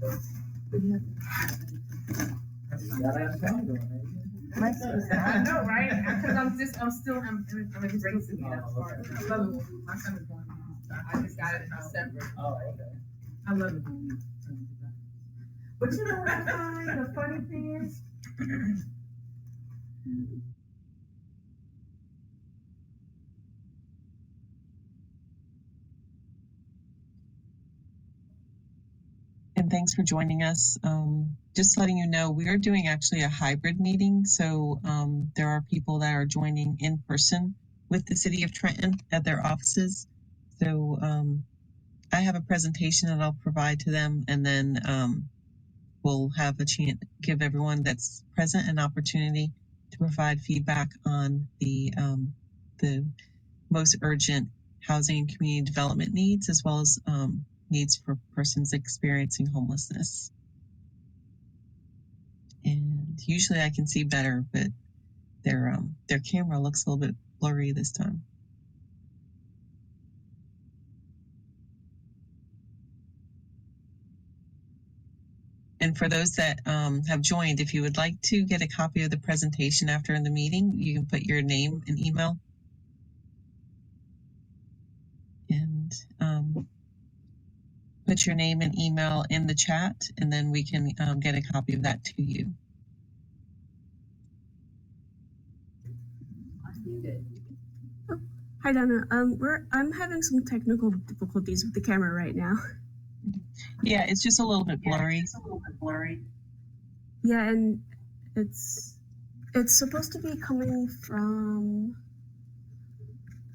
I know, right? Because I'm embracing that part. I love it. My son is born. I just got it in December. Oh, okay. I love it. But you know what I find the funny thing is? And thanks for joining us. Just letting you know, we are doing actually a hybrid meeting. So there are people that are joining in person with the City of Trenton at their offices. So I have a presentation that I'll provide to them, and then we'll have a chance, give everyone that's present an opportunity to provide feedback on the most urgent housing and community development needs, as well as needs for persons experiencing homelessness. And usually I can see better, but their camera looks a little bit blurry this time. And for those that have joined, if you would like to get a copy of the presentation after the meeting, you can put your name and email. And put your name and email in the chat, and then we can get a copy of that to you. Oh, hi Donna. I'm having some technical difficulties with the camera right now. Yeah, it's just a little bit blurry. Yeah, and it's supposed to be coming from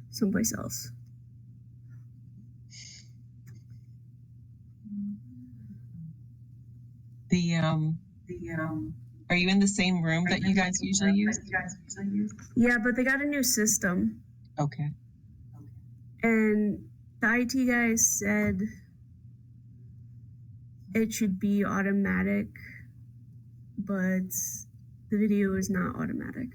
someplace else. Are you in the same room that you guys usually use? Yeah, but they got a new system. Okay. And the IT guy said it should be automatic, but the video is not automatic.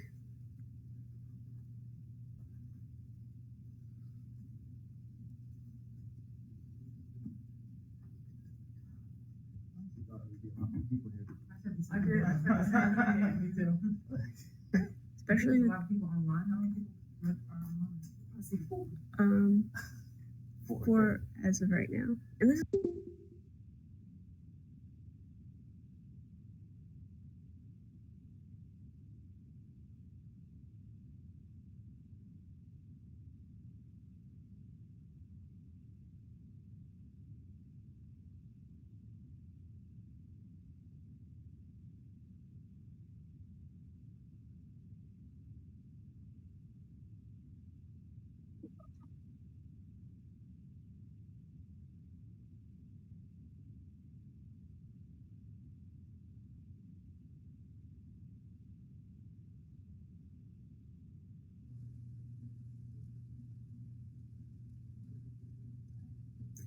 Especially with a lot of people online. How many people are online? 4 as of right now. And this is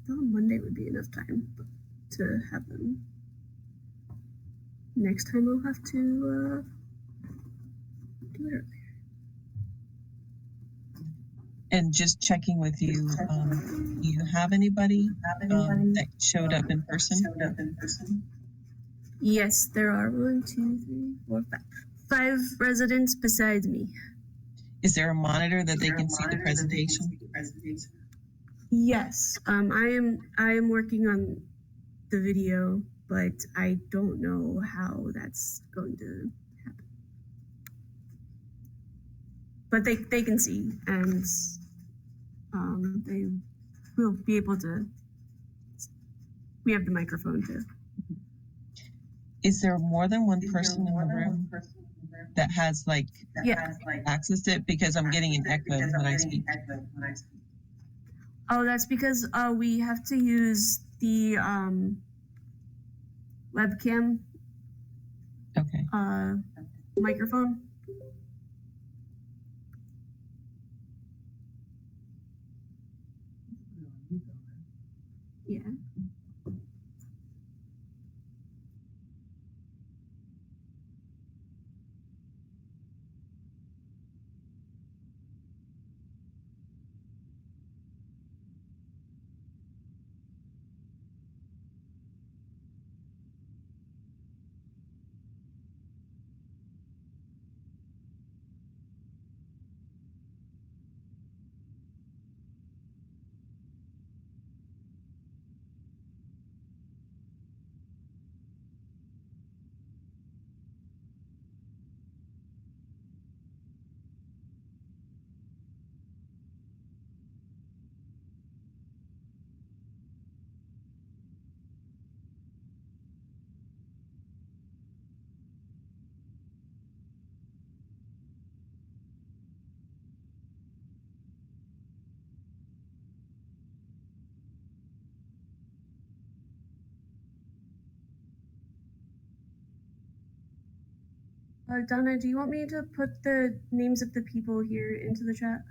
I thought Monday would be enough time to have them. Next time I'll have to do it earlier. And just checking with you, do you have anybody that showed up in person? Yes, there are 1, 2, 3, 4, 5 residents besides me. Is there a monitor that they can see the presentation? Yes, I am working on the video, but I don't know how that's going to happen. But they can see, and they will be able to. We have the microphone too. Is there more than one person in the room that has access to it? Because I'm getting an echo when I speak. Oh, that's because we have to use the webcam microphone. Yeah. Donna, do you want me to put the names of the people here into the chat?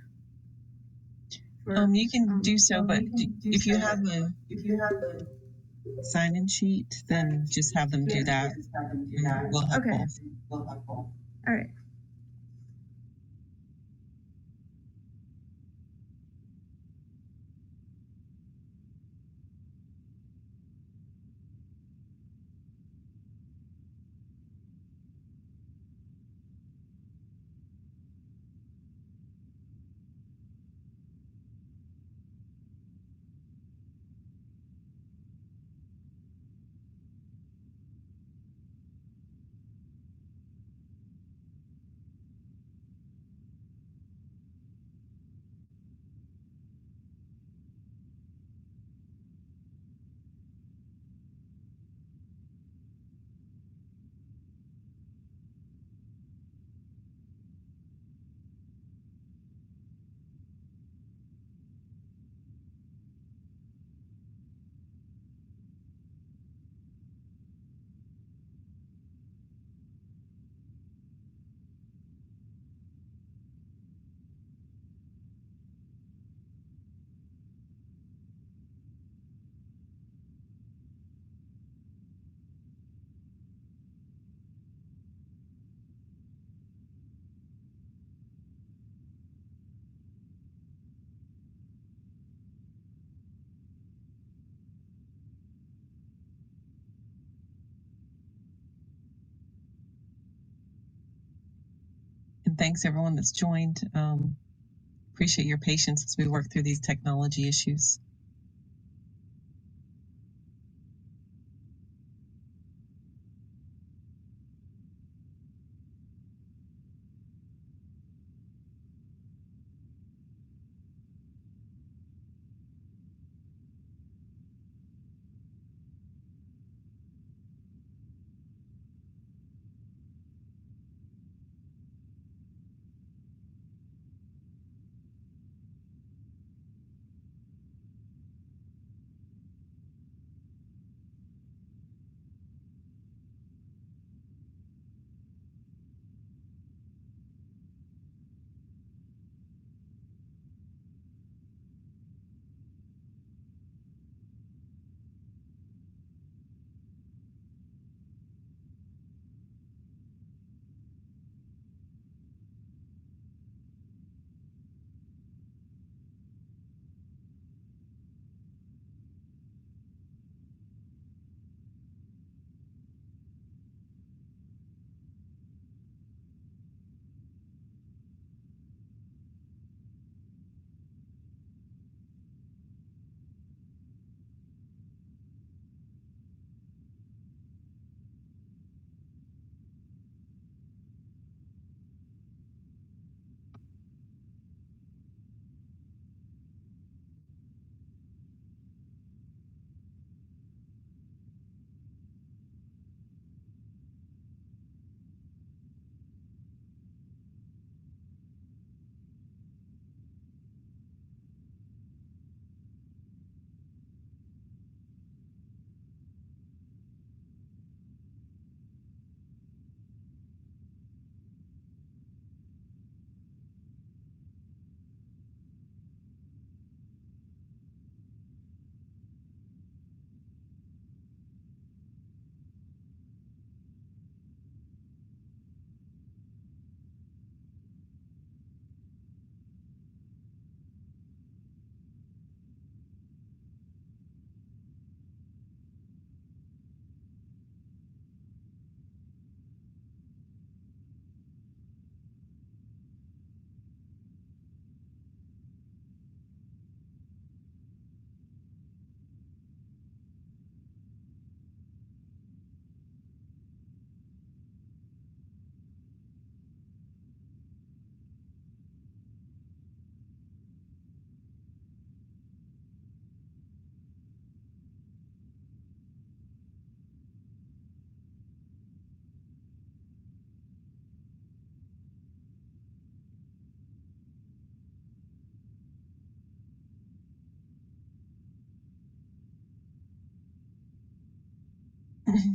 You can do so, but if you have a sign-in sheet, then just have them do that. And we'll have Okay. both. All right. And thanks everyone that's joined. Appreciate your patience as we work through these technology issues.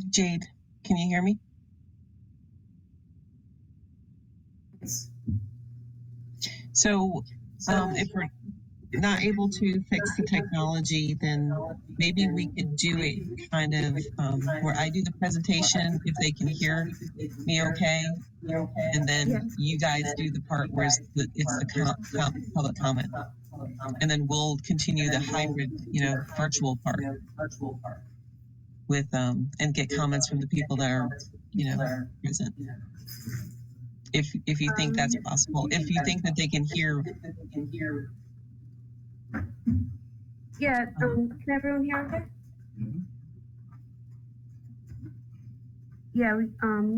Jade, can you hear me? So if we're not able to fix the technology, then maybe we could do it kind of where I do the presentation if they can hear me okay, and then Yes. you guys do the part where it's the public comment, and then we'll continue the hybrid, virtual part with and get comments from the people that are present. If you think that's possible, if you think that they can hear. Yeah, can everyone hear okay? Yeah, we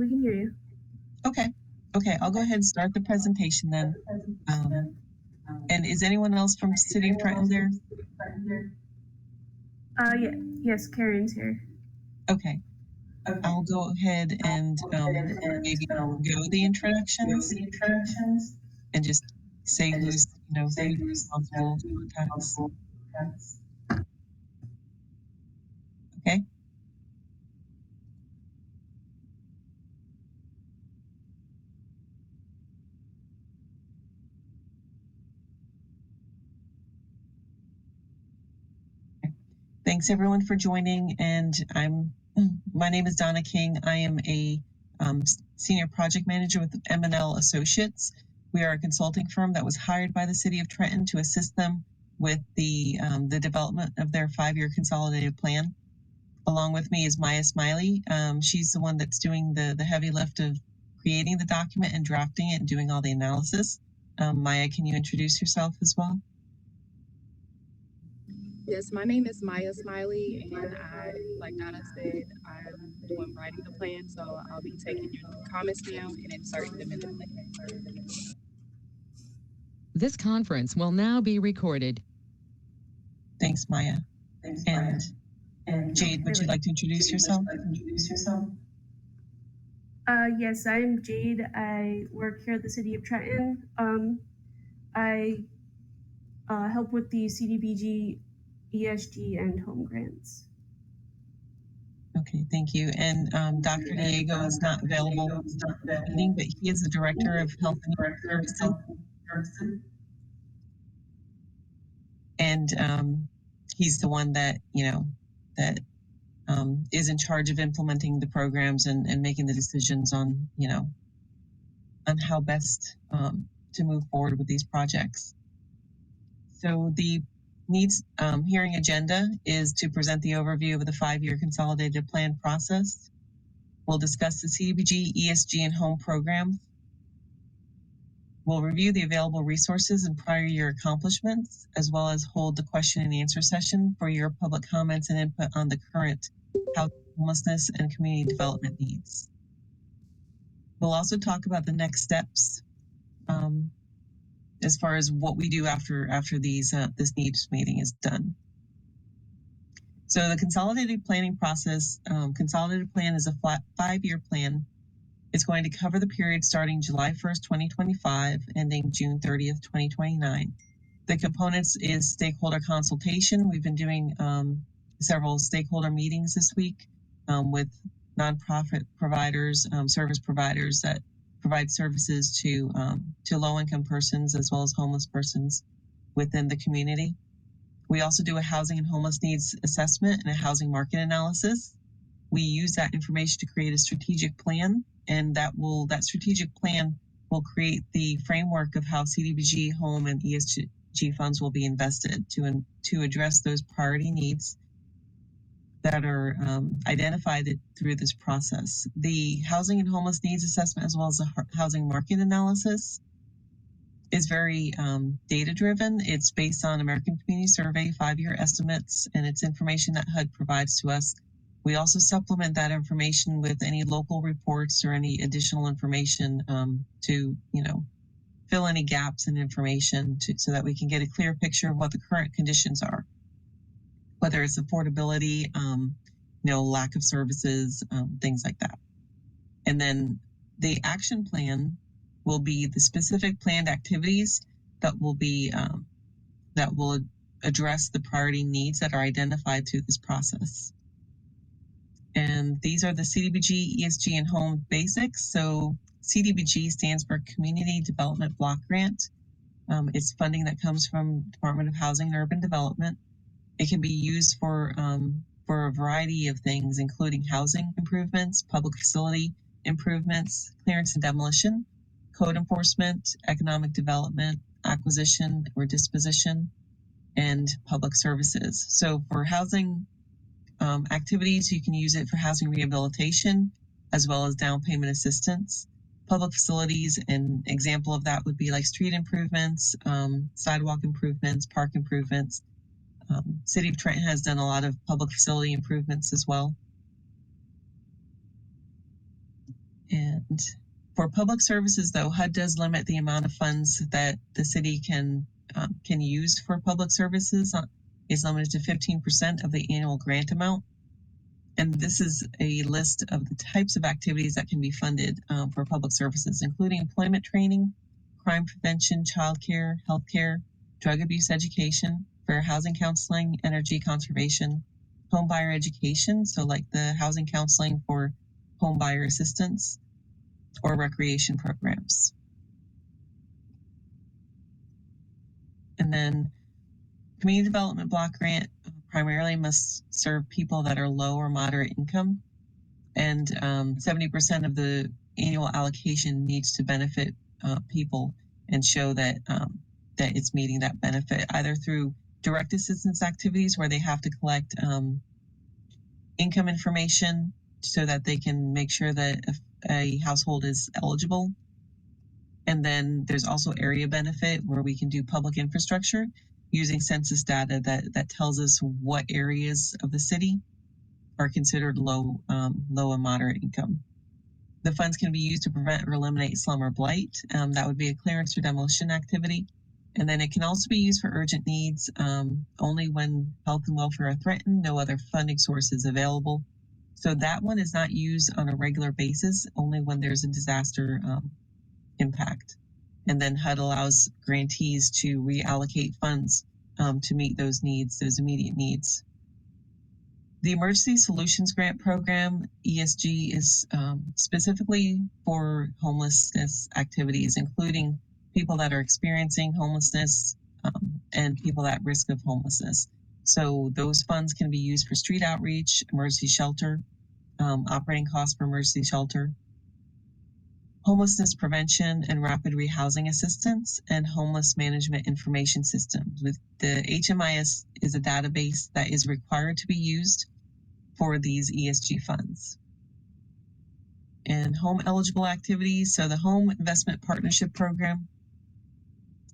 can hear you. Okay, I'll go ahead and start the presentation then. And is anyone else from City of Trenton there? Yeah, yes, Karen's here. Okay, I'll go ahead and maybe go the introductions and just say who's responsible for tasks. Okay. Thanks everyone for joining, and my name is Donna King. I am a senior project manager with M&L Associates. We are a consulting firm that was hired by the City of Trenton to assist them with the development of their 5-year consolidated plan. Along with me is Maya Smiley. She's the one that's doing the heavy lift of creating the document and drafting it and doing all the analysis. Maya, can you introduce yourself as well? Yes, my name is Maya Smiley, and like Donna said, I'm the one writing the plan, so I'll be taking your comments now and inserting them in the plan. This conference will now be recorded. Thanks, Maya. And Jade, would you like to introduce yourself? Yes, I'm Jade. I work here at the City of Trenton. I help with the CDBG, ESG, and home grants. Okay, thank you. And Dr. Diego is not available for the meeting, but he is the Director of Health and Human Services. And he's the one that, is in charge of implementing the programs and making the decisions on, on how best to move forward with these projects. So the needs hearing agenda is to present the overview of the 5-year consolidated plan process. We'll discuss the CDBG, ESG, and home programs. We'll review the available resources and prior year accomplishments, as well as hold the question and answer session for your public comments and input on the current housing, homelessness, and community development needs. We'll also talk about the next steps as far as what we do after this needs meeting is done. So the consolidated planning process, consolidated plan is a 5-year plan. It's going to cover the period starting July 1st, 2025, ending June 30th, 2029. The components is stakeholder consultation. We've been doing several stakeholder meetings this week with nonprofit providers, service providers that provide services to low-income persons as well as homeless persons within the community. We also do a housing and homeless needs assessment and a housing market analysis. We use that information to create a strategic plan, and that strategic plan will create the framework of how CDBG, home, and ESG funds will be invested to address those priority needs that are identified through this process. The housing and homeless needs assessment, as well as the housing market analysis, is very data-driven. It's based on American Community Survey 5-year estimates, and it's information that HUD provides to us. We also supplement that information with any local reports or any additional information to, fill any gaps in information so that we can get a clear picture of what the current conditions are, whether it's affordability, lack of services, things like that. And then the action plan will be the specific planned activities that will address the priority needs that are identified through this process. And these are the CDBG, ESG, and home basics. So CDBG stands for Community Development Block Grant. It's funding that comes from Department of Housing and Urban Development. It can be used for a variety of things, including housing improvements, public facility improvements, clearance and demolition, code enforcement, economic development, acquisition or disposition, and public services. So for housing activities, you can use it for housing rehabilitation as well as down payment assistance. Public facilities, an example of that would be like street improvements, sidewalk improvements, park improvements. City of Trenton has done a lot of public facility improvements as well. And for public services, though, HUD does limit the amount of funds that the city can use for public services. It's limited to 15% of the annual grant amount. And this is a list of the types of activities that can be funded for public services, including employment training, crime prevention, childcare, healthcare, drug abuse education, fair housing counseling, energy conservation, home buyer education, so like the housing counseling for home buyer assistance, or recreation programs. And then community development block grant primarily must serve people that are low or moderate income, and 70% of the annual allocation needs to benefit people and show that that it's meeting that benefit, either through direct assistance activities where they have to collect income information so that they can make sure that if a household is eligible. And then there's also area benefit where we can do public infrastructure using census data that tells us what areas of the city are considered low and moderate income. The funds can be used to prevent or eliminate slum or blight. That would be a clearance or demolition activity. And then it can also be used for urgent needs only when health and welfare are threatened, no other funding source is available. So that one is not used on a regular basis, only when there's a disaster impact. And then HUD allows grantees to reallocate funds to meet those needs, those immediate needs. The Emergency Solutions Grant Program, ESG, is specifically for homelessness activities, including people that are experiencing homelessness and people at risk of homelessness. So those funds can be used for street outreach, emergency shelter, operating costs for emergency shelter, homelessness prevention and rapid rehousing assistance, and homeless management information systems. With the HMIS is a database that is required to be used for these ESG funds. And home eligible activities, so the Home Investment Partnership Program,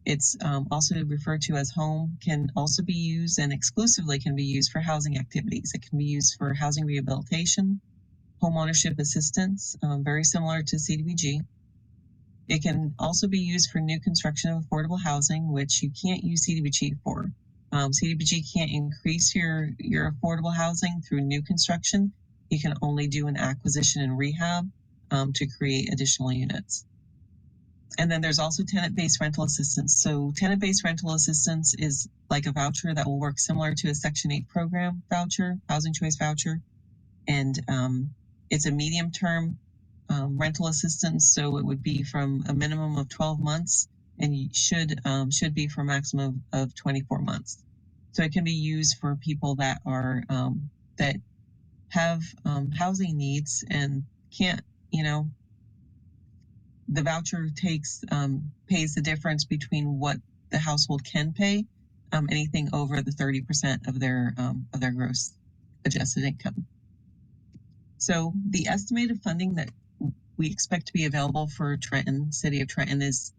it's also referred to as HOME, can also be used and exclusively can be used for housing activities. It can be used for housing rehabilitation, home ownership assistance, very similar to CDBG. It can also be used for new construction of affordable housing, which you can't use CDBG for. CDBG can't increase your affordable housing through new construction. You can only do an acquisition and rehab to create additional units. And then there's also tenant-based rental assistance. So tenant-based rental assistance is like a voucher that will work similar to a Section 8 program voucher, housing choice voucher. And it's a medium-term rental assistance. So it would be from a minimum of 12 months and you should be for a maximum of 24 months. So it can be used for people that are that have housing needs and can't, the voucher pays the difference between what the household can pay, anything over the 30% of their gross adjusted income. So the estimated funding that we expect to be available for Trenton, City of Trenton, is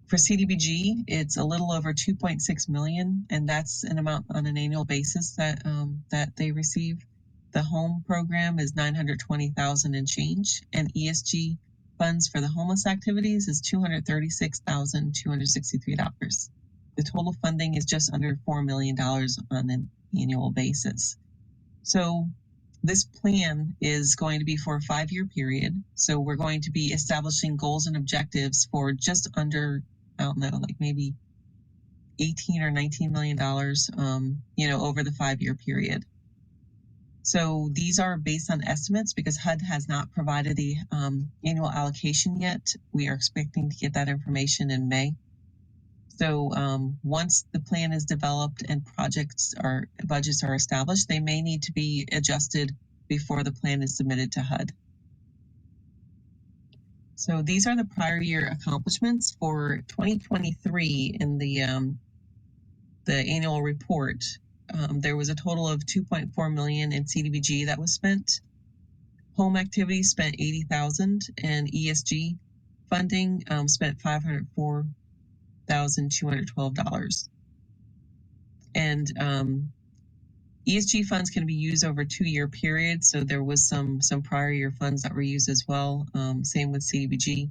for CDBG, it's a little over $2.6 million, and that's an amount on an annual basis that they receive. The HOME program is $920,000 and change, and ESG funds for the homeless activities is $236,263. The total funding is just under $4 million on an annual basis. So this plan is going to be for a 5-year period. So we're going to be establishing goals and objectives for just under, I don't know, like maybe $18 or $19 million, over the 5-year period. So these are based on estimates because HUD has not provided the annual allocation yet. We are expecting to get that information in May. So once the plan is developed and budgets are established, they may need to be adjusted before the plan is submitted to HUD. So these are the prior year accomplishments for 2023 in the annual report. There was a total of 2.4 million in CDBG that was spent. Home activities spent 80,000, and ESG funding spent $504,212. And ESG funds can be used over a 2-year period, so there was some prior year funds that were used as well. Same with CDBG.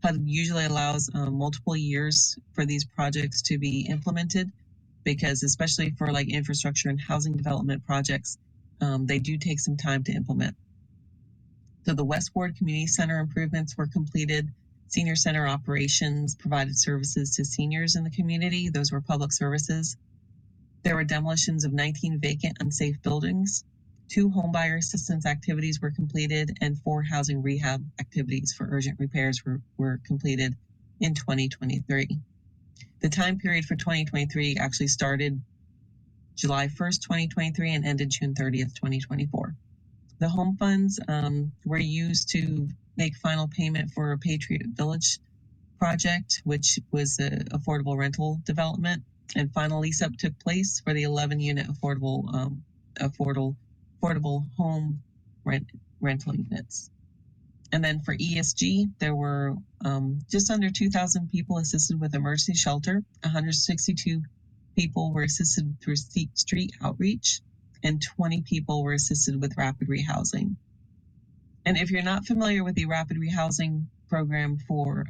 HUD usually allows multiple years for these projects to be implemented, because especially for like infrastructure and housing development projects, they do take some time to implement. So the West Ward Community Center improvements were completed. Senior Center operations provided services to seniors in the community. Those were public services. There were demolitions of 19 vacant, unsafe buildings. 2 homebuyer assistance activities were completed, and 4 housing rehab activities for urgent repairs were completed in 2023. The time period for 2023 actually started July 1st, 2023 and ended June 30th, 2024. The home funds were used to make final payment for a Patriot Village project, which was an affordable rental development, and final lease up took place for the 11-unit affordable home rental units. And then for ESG, there were just under 2,000 people assisted with emergency shelter. 162 people were assisted through street outreach, and 20 people were assisted with rapid rehousing. And if you're not familiar with the rapid rehousing program for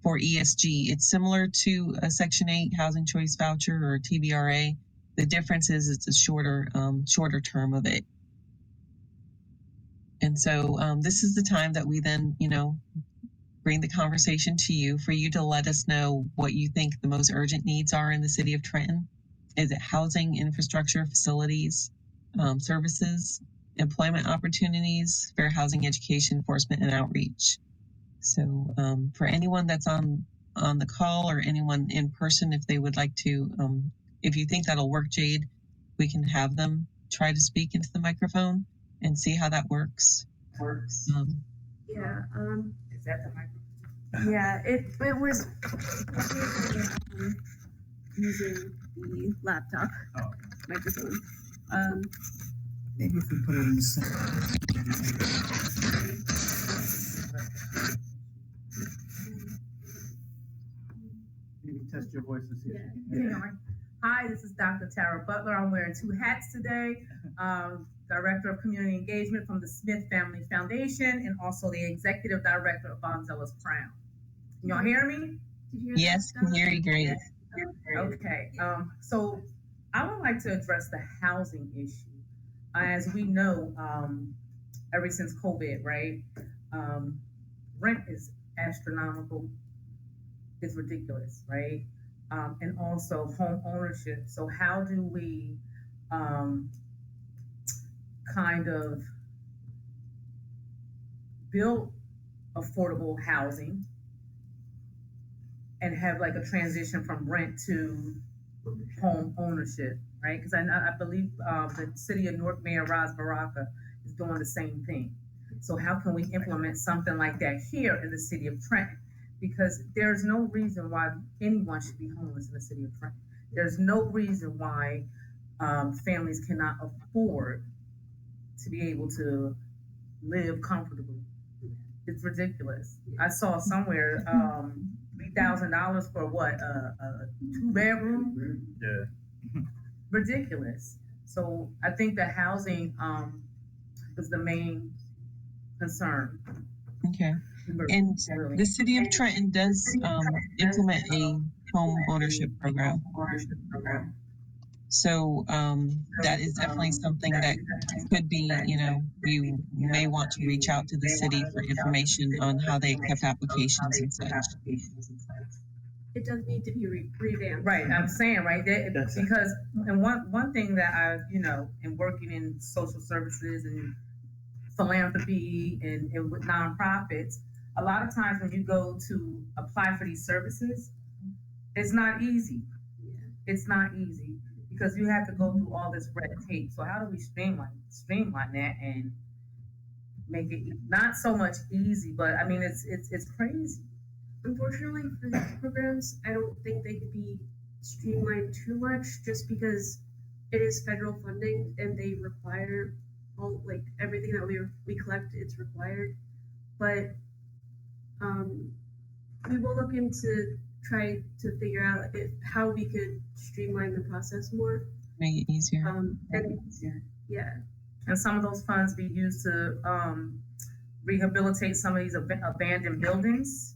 ESG, it's similar to a Section 8 housing choice voucher or a TBRA. The difference is it's a shorter term of it. And so this is the time that we then, bring the conversation to you for you to let us know what you think the most urgent needs are in the city of Trenton. Is it housing, infrastructure, facilities, services, employment opportunities, fair housing, education, enforcement, and outreach? So for anyone that's on the call or anyone in person, if they would like to, if you think that'll work, Jade, we can have them try to speak into the microphone and see how that works. Yeah. Is that the microphone? Yeah. It was using the laptop microphone. Maybe if we put it in the center. Maybe test your voice to see if you can hear. Hi, this is Dr. Tara Butler. I'm wearing 2 hats today. Director of Community Engagement from the Smith Family Foundation, and also the Executive Director of Bonzello's Crown. Can y'all hear me? Yes, can hear you great. Okay, so I would like to address the housing issue. As we know, ever since COVID, right, rent is astronomical. It's ridiculous, right? And also home ownership. So how do we kind of build affordable housing and have like a transition from rent to home ownership, right? Because I believe the city of Newark Mayor Raz Baraka is doing the same thing. So how can we implement something like that here in the city of Trenton? Because there's no reason why anyone should be homeless in the city of Trenton. There's no reason why families cannot afford to be able to live comfortably. It's ridiculous. I saw somewhere $3,000 for what, a 2-bedroom? Yeah. Ridiculous. So I think that housing is the main concern. Okay. And the city of Trenton does implement a home ownership program. So that is definitely something that could be, you may want to reach out to the city for information on how they accept applications and such. It does need to be revamped. Right, I'm saying, right, That's it. because, and one thing that I, in working in social services and philanthropy and with nonprofits, a lot of times when you go to apply for these services, it's not easy. Yeah. It's not easy because you have to go through all this red tape. So how do we streamline that and make it not so much easy, but I mean it's crazy. Unfortunately, for these programs, I don't think they could be streamlined too much, just because it is federal funding and they require all everything that we collect. It's required, but we will look into try to figure out how we could streamline the process more. Make it easier. Yeah. And some of those funds be used to rehabilitate some of these abandoned buildings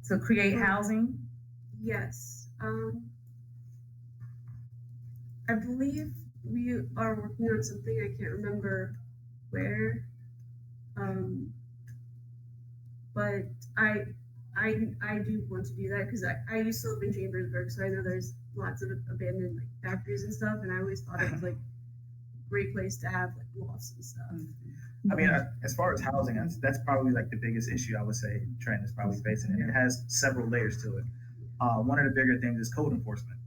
to create housing. Yes. I believe we are working on something. I can't remember where. But I do want to do that because I used to live in Chambersburg, so I know there's lots of abandoned factories and stuff, and I always thought it was a great place to have lofts and stuff. I mean, as far as housing, that's probably the biggest issue I would say Trenton is probably facing, and it has several layers to it. One of the bigger things is code enforcement.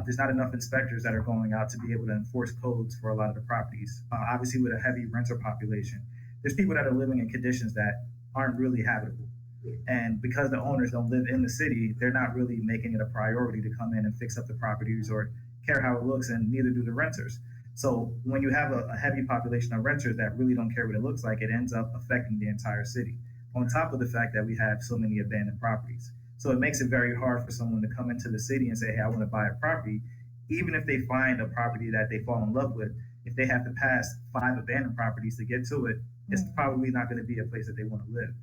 There's not enough inspectors that are going out to be able to enforce codes for a lot of the properties. Obviously, with a heavy renter population, there's people that are living in conditions that aren't really habitable. And because the owners don't live in the city, they're not really making it a priority to come in and fix up the properties or care how it looks, and neither do the renters. So when you have a heavy population of renters that really don't care what it looks like, it ends up affecting the entire city. On top of the fact that we have so many abandoned properties. So it makes it very hard for someone to come into the city and say, hey, I want to buy a property. Even if they find a property that they fall in love with, if they have to pass 5 abandoned properties to get to it, it's probably not going to be a place that they want to live.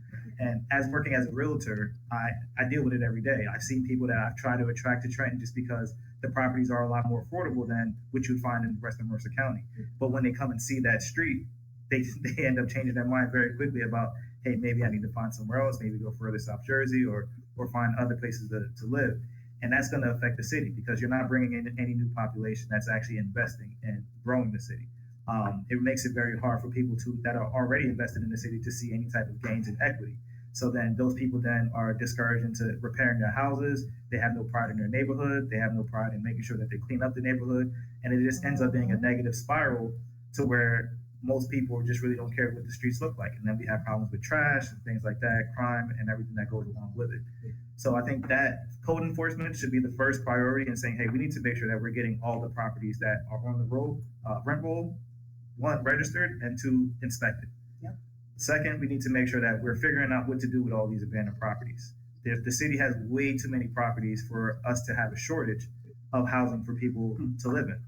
And as working as a realtor, I deal with it every day. I've seen people that I've tried to attract to Trenton just because the properties are a lot more affordable than what you'd find in Western Mercer County. But when they come and see that street, they end up changing their mind very quickly about, hey, maybe I need to find somewhere else, maybe go further South Jersey or find other places to live. And that's going to affect the city because you're not bringing in any new population that's actually investing and growing the city. It makes it very hard for people that are already invested in the city to see any type of gains in equity. So then those people then are discouraged into repairing their houses. They have no pride in their neighborhood. They have no pride in making sure that they clean up the neighborhood. And it just ends up being a negative spiral to where most people just really don't care what the streets look like. And then we have problems with trash and things like that, crime and everything that goes along with it. So I think that code enforcement should be the first priority in saying, hey, we need to make sure that we're getting all the properties that are on the roll, rent roll, 1, registered, and 2, inspected. Yep. Second, we need to make sure that we're figuring out what to do with all these abandoned properties. The city has way too many properties for us to have a shortage of housing for people to live in.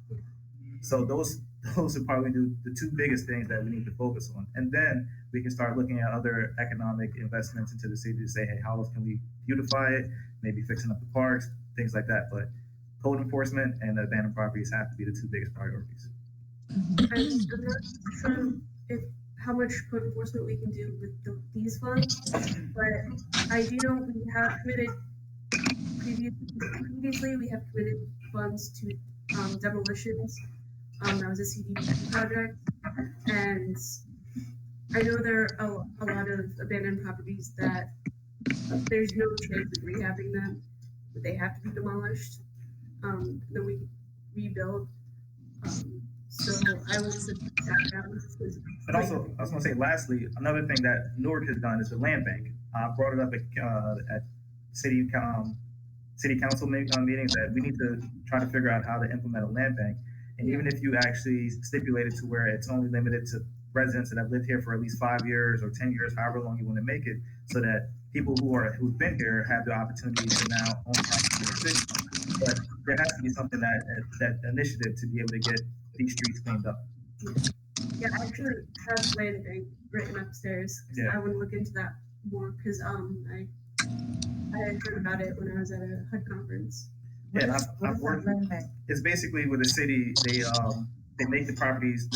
So those would probably be the 2 biggest things that we need to focus on. And then we can start looking at other economic investments into the city to say, hey, how else can we beautify it? Maybe fixing up the parks, things like that. But code enforcement and the abandoned properties have to be the 2 biggest priorities. I'm not sure how much code enforcement we can do with these funds, but I do know we have committed previously. We have committed funds to demolitions. That was a CDBG project, and I know there are a lot of abandoned properties that there's no chance of rehabbing them, but they have to be demolished. Then we rebuild. So I would suggest that. And also, I was going to say, lastly, another thing that Newark has done is the land bank. I brought it up at city council meetings that we need to try to figure out how to implement a land bank. And even if you actually stipulate it to where it's only limited to residents that have lived here for at least 5 years or 10 years, however long you want to make it, so that people who've been here have the opportunity to now own property in the city. But there has to be something that initiative to be able to get these streets cleaned up. Yeah, I actually have land bank written upstairs. Yeah. I want to look into that more because I had heard about it when I was at a HUD conference. Yeah, and I've worked. It's basically with the city. They make the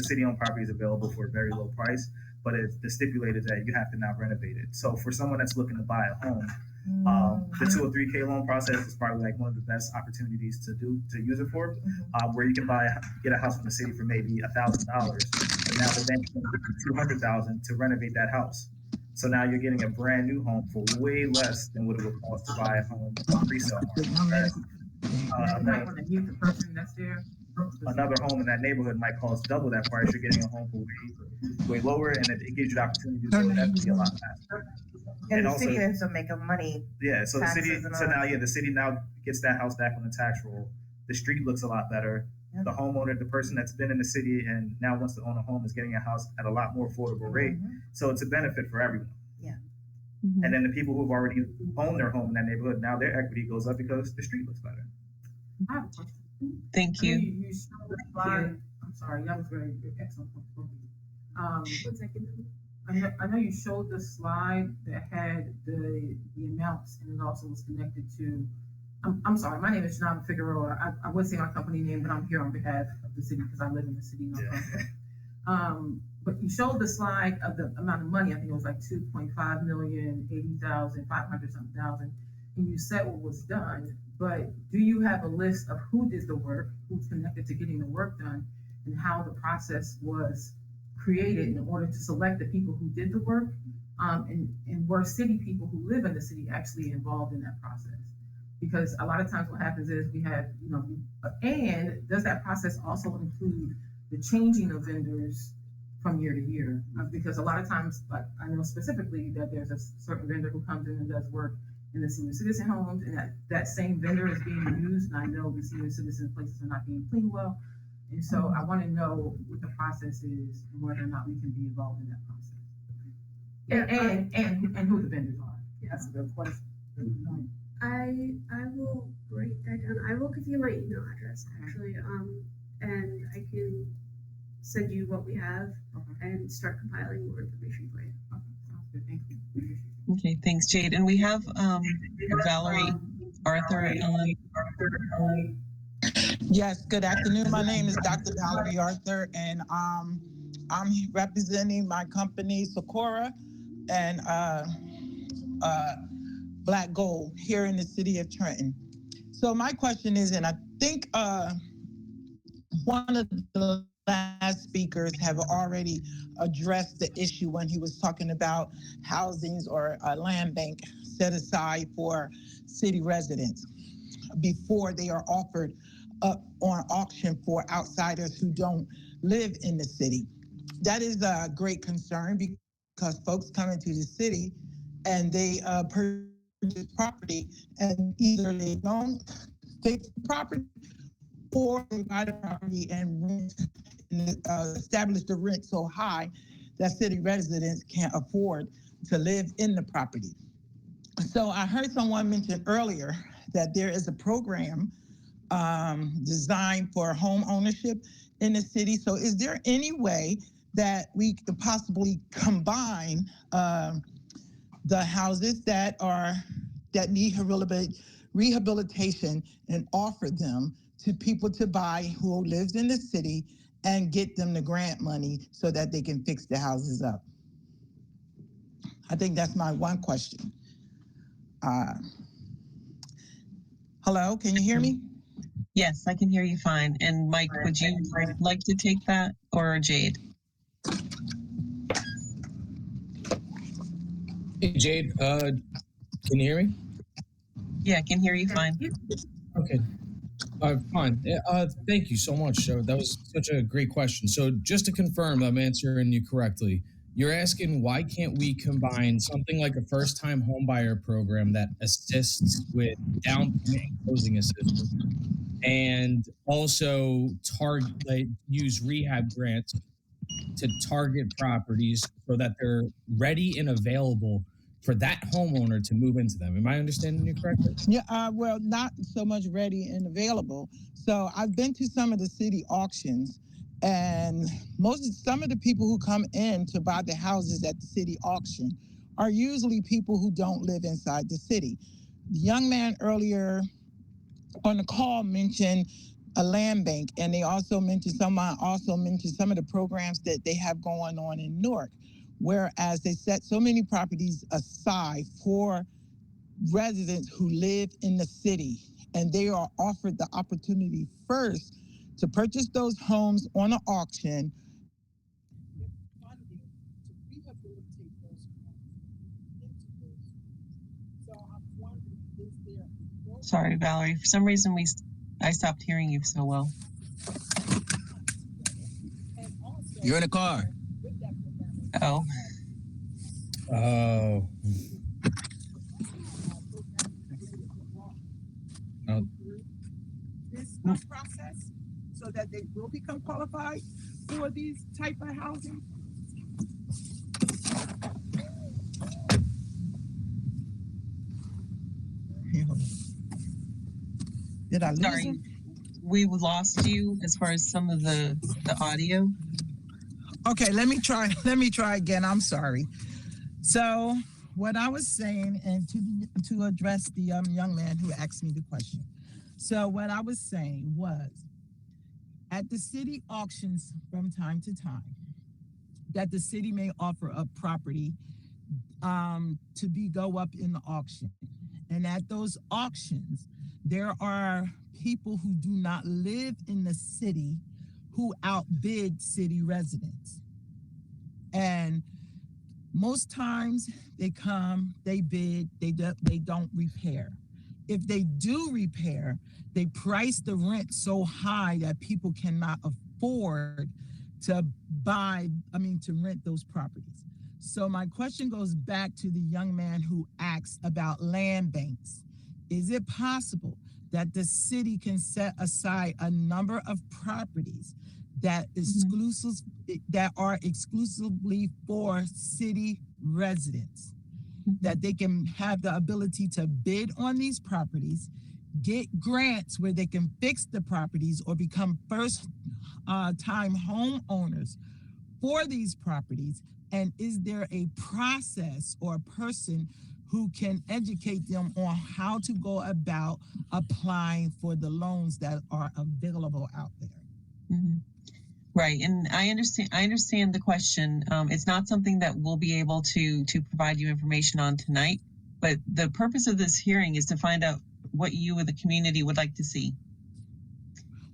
city-owned properties available for a very low price, but the stipulated that you have to now renovate it. So for someone that's looking to buy a home, The 203K loan process is probably like one of the best opportunities to use it for, where you can get a house from the city for maybe $1,000, but now the bank can give you $200,000 to renovate that house. So now you're getting a brand new home for way less than what it would cost to buy a home on resale market. You might want to mute the person that's there. Another home in that neighborhood might cost double that price. You're getting a home for way lower, and it gives you the opportunity to do that a lot faster. And the city has to make money. Yeah, so the city, and the city now gets that house back on the tax roll. The street looks a lot better. Yep. The homeowner, the person that's been in the city and now wants to own a home, is getting a house at a lot more affordable rate. So it's a benefit for everyone. Yeah. And then the people who've already owned their home in that neighborhood, now their equity goes up because the street looks better. I have a question. Thank you. You showed the slide. I'm sorry, that was very excellent. One second. I know you showed the slide that had the amounts, and it also was connected to. I'm sorry, my name is Janama Figueroa. I would say my company name, but I'm here on behalf of the city because I live in the city. But you showed the slide of the amount of money. I think it was like 2.5 million, 80,000, 500 something thousand, and you said what was done. But do you have a list of who did the work, who's connected to getting the work done, and how the process was created in order to select the people who did the work, and were city people who live in the city actually involved in that process? Because a lot of times what happens is we have, and does that process also include the changing of vendors from year to year? Because a lot of times, like I know specifically that there's a certain vendor who comes in and does work in the senior citizen homes, and that same vendor is being used, and I know the senior citizen places are not being cleaned well. And so I want to know what the process is and whether or not we can be involved in that process. And who the vendors are. That's a good question. I will write that down. I will give you my email address actually, and I can send you what we have and start compiling more information for you. Okay, sounds good. Thank you. Okay, thanks, Jade. And we have Valerie Arthur on. Yes, good afternoon. My name is Dr. Valerie Arthur, and I'm representing my company, Socorro, and Black Gold here in the city of Trenton. So my question is, and I think one of the last speakers have already addressed the issue when he was talking about housings or a land bank set aside for city residents before they are offered up on auction for outsiders who don't live in the city. That is a great concern because folks come into the city and they purchase property, and either they don't fix the property or they buy the property and rent and establish the rent so high that city residents can't afford to live in the property. So I heard someone mention earlier that there is a program designed for home ownership in the city. So is there any way that we could possibly combine the houses that need rehabilitation and offer them to people to buy who lives in the city and get them the grant money so that they can fix the houses up? I think that's my one question. Hello, can you hear me? Yes, I can hear you fine. And Mike, would you like to take that, or Jade? Hey, Jade, can you hear me? Yeah, I can hear you fine. Okay. Fine. Thank you so much. That was such a great question. So just to confirm I'm answering you correctly, you're asking why can't we combine something like a first-time homebuyer program that assists with down payment and closing assistance, and also use rehab grants to target properties so that they're ready and available for that homeowner to move into them. Am I understanding you correctly? Yeah, well, not so much ready and available. So I've been to some of the city auctions, and some of the people who come in to buy the houses at the city auction are usually people who don't live inside the city. The young man earlier on the call mentioned a land bank, and someone also mentioned some of the programs that they have going on in Newark, whereas they set so many properties aside for residents who live in the city, and they are offered the opportunity first to purchase those homes on an auction. Sorry, Valerie. For some reason, I stopped hearing you so well. You're in a car. Oh. Oh. This process so that they will become qualified for these type of housing. Did I lose Sorry, him? we lost you as far as some of the audio. Okay, let me try again. I'm sorry. So what I was saying, and to address the young man who asked me the question. So what I was saying was, at the city auctions from time to time, that the city may offer a property to go up in the auction. And at those auctions, there are people who do not live in the city who outbid city residents. And most times they come, they bid, they don't repair. If they do repair, they price the rent so high that people cannot afford to rent those properties. So my question goes back to the young man who asked about land banks. Is it possible that the city can set aside a number of properties that are exclusively for city residents, that they can have the ability to bid on these properties, get grants where they can fix the properties or become first time homeowners for these properties? And is there a process or a person who can educate them on how to go about applying for the loans that are available out there? Mm-hmm. Right, and I understand the question. It's not something that we'll be able to provide you information on tonight, but the purpose of this hearing is to find out what you or the community would like to see.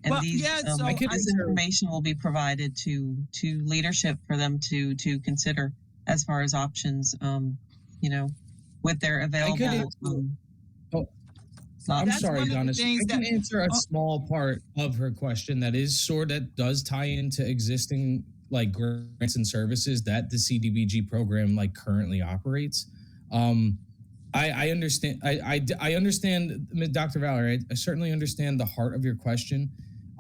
And this information will be provided to leadership for them to consider as far as options, with their available. I'm sorry, Donna. I can answer a small part of her question that does tie into existing like grants and services that the CDBG program like currently operates. I understand. I understand, Dr. Valerie. I certainly understand the heart of your question,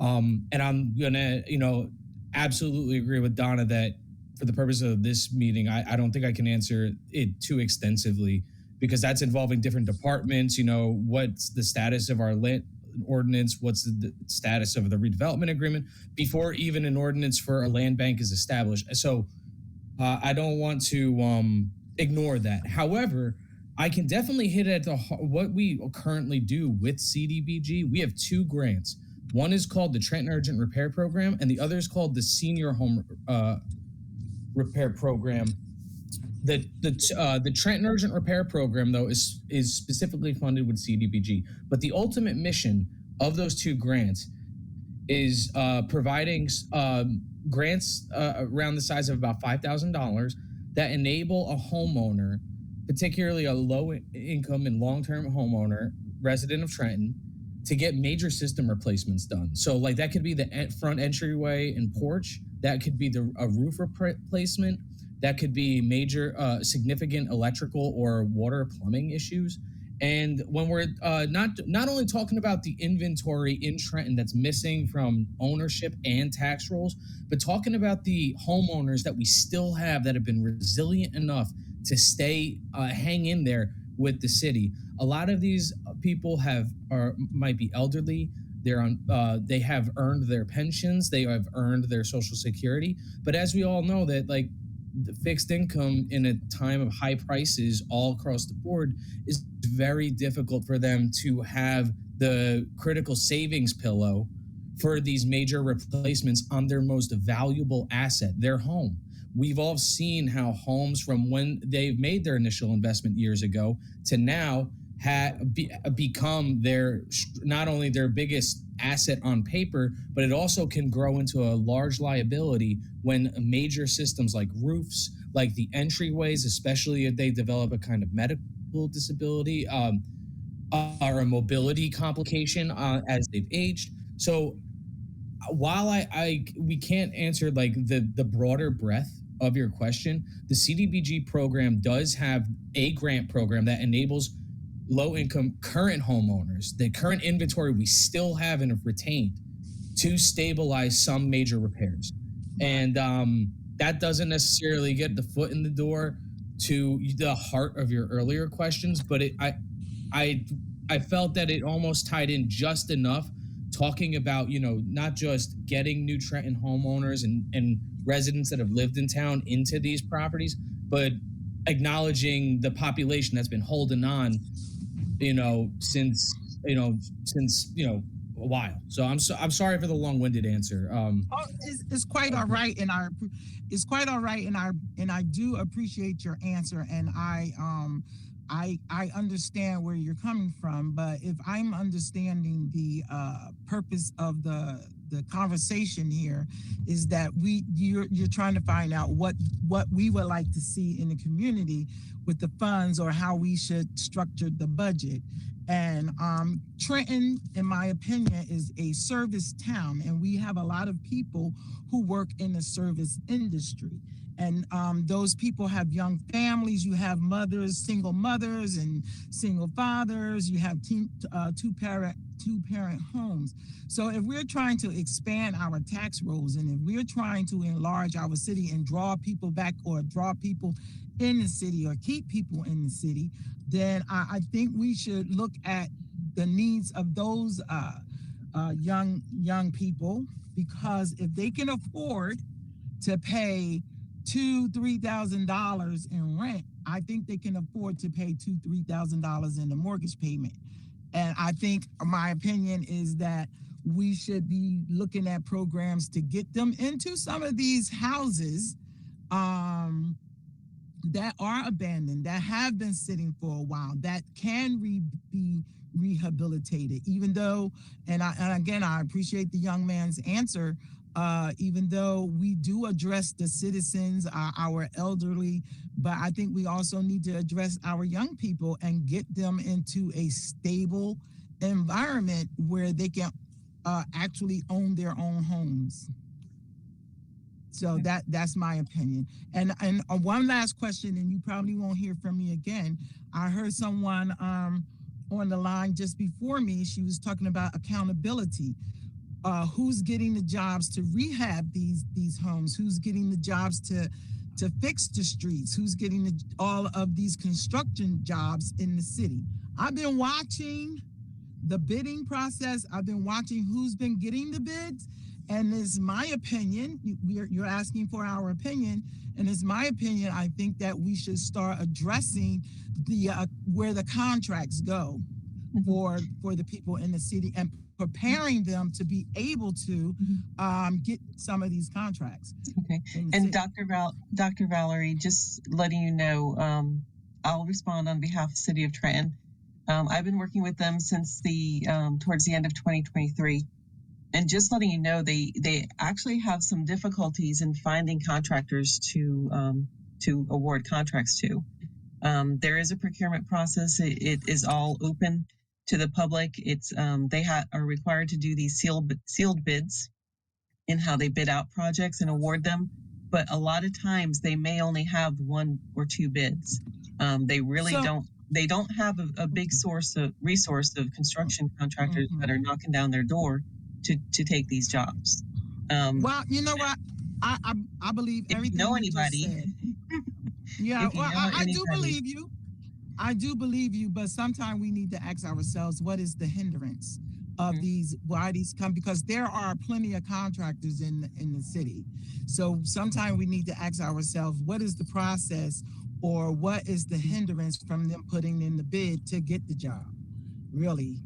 and I'm gonna, absolutely agree with Donna that for the purpose of this meeting, I don't think I can answer it too extensively, because that's involving different departments. What's the status of our land ordinance? What's the status of the redevelopment agreement before even an ordinance for a land bank is established? So I don't want to ignore that. However, I can definitely hit at what we currently do with CDBG. We have two grants. One is called the Trenton Urgent Repair Program, and the other is called the Senior Home Repair Program. The Trenton Urgent Repair Program, though, is specifically funded with CDBG. But the ultimate mission of those two grants is providing grants around the size of about $5,000 that enable a homeowner, particularly a low-income and long-term homeowner, resident of Trenton, to get major system replacements done. So, like, that could be the front entryway and porch. That could be a roof replacement. That could be major, significant electrical or water plumbing issues. And when we're not only talking about the inventory in Trenton that's missing from ownership and tax rolls, but talking about the homeowners that we still have that have been resilient enough to hang in there with the city. A lot of these people might be elderly. They have earned their pensions. They have earned their Social Security. But as we all know, that like the fixed income in a time of high prices all across the board is very difficult for them to have the critical savings pillow for these major replacements on their most valuable asset, their home. We've all seen how homes, from when they've made their initial investment years ago to now, become not only their biggest asset on paper, but it also can grow into a large liability when major systems like roofs, like the entryways, especially if they develop a kind of medical disability, or a mobility complication as they've aged. So while we can't answer like the broader breadth of your question, the CDBG program does have a grant program that enables low-income current homeowners, the current inventory we still have and have retained, to stabilize some major repairs. And that doesn't necessarily get the foot in the door to the heart of your earlier questions, but I felt that it almost tied in just enough, talking about, not just getting new Trenton homeowners and residents that have lived in town into these properties, but acknowledging the population that's been holding on, since a while. So I'm sorry for the long-winded answer. It's quite all right, and I do appreciate your answer, and I understand where you're coming from, but if I'm understanding the purpose of the conversation here is that you're trying to find out what we would like to see in the community with the funds, or how we should structure the budget. And Trenton, in my opinion, is a service town, and we have a lot of people who work in the service industry. And those people have young families. You have single mothers and single fathers. You have two-parent homes. So if we're trying to expand our tax rolls, and if we're trying to enlarge our city and draw people back, or draw people in the city, or keep people in the city, then I think we should look at the needs of those young people, because if they can afford to pay $2,000-$3,000 in rent, I think they can afford to pay $2,000-$3,000 in the mortgage payment. And I think my opinion is that we should be looking at programs to get them into some of these houses that are abandoned, that have been sitting for a while, that can be rehabilitated. Even though, and again, I appreciate the young man's answer, even though we do address the citizens, our elderly, but I think we also need to address our young people and get them into a stable environment where they can actually own their own homes. So that's my opinion. And one last question, and you probably won't hear from me again. I heard someone on the line just before me. She was talking about accountability. Who's getting the jobs to rehab these homes? Who's getting the jobs to fix the streets? Who's getting all of these construction jobs in the city? I've been watching the bidding process. I've been watching who's been getting the bids. And it's my opinion, you're asking for our opinion, and it's my opinion, I think that we should start addressing where the contracts go for the people in the city, and preparing them to be able to get some of these contracts. Okay. And Dr. Valerie, just letting you know, I'll respond on behalf of the City of Trenton. I've been working with them since towards the end of 2023. And just letting you know, they actually have some difficulties in finding contractors to award contracts to. There is a procurement process. It is all open to the public. It's they are required to do these sealed bids in how they bid out projects and award them. But a lot of times they may only have one or two bids. They really don't have a big resource of construction contractors that are knocking down their door to take these jobs. Well, you know what? I believe everything you just said. Yeah, well, I do believe you. I do believe you, but sometimes we need to ask ourselves, what is the hindrance of why these come? Because there are plenty of contractors in the city. So sometimes we need to ask ourselves, what is the process, or what is the hindrance from them putting in the bid to get the job? Really.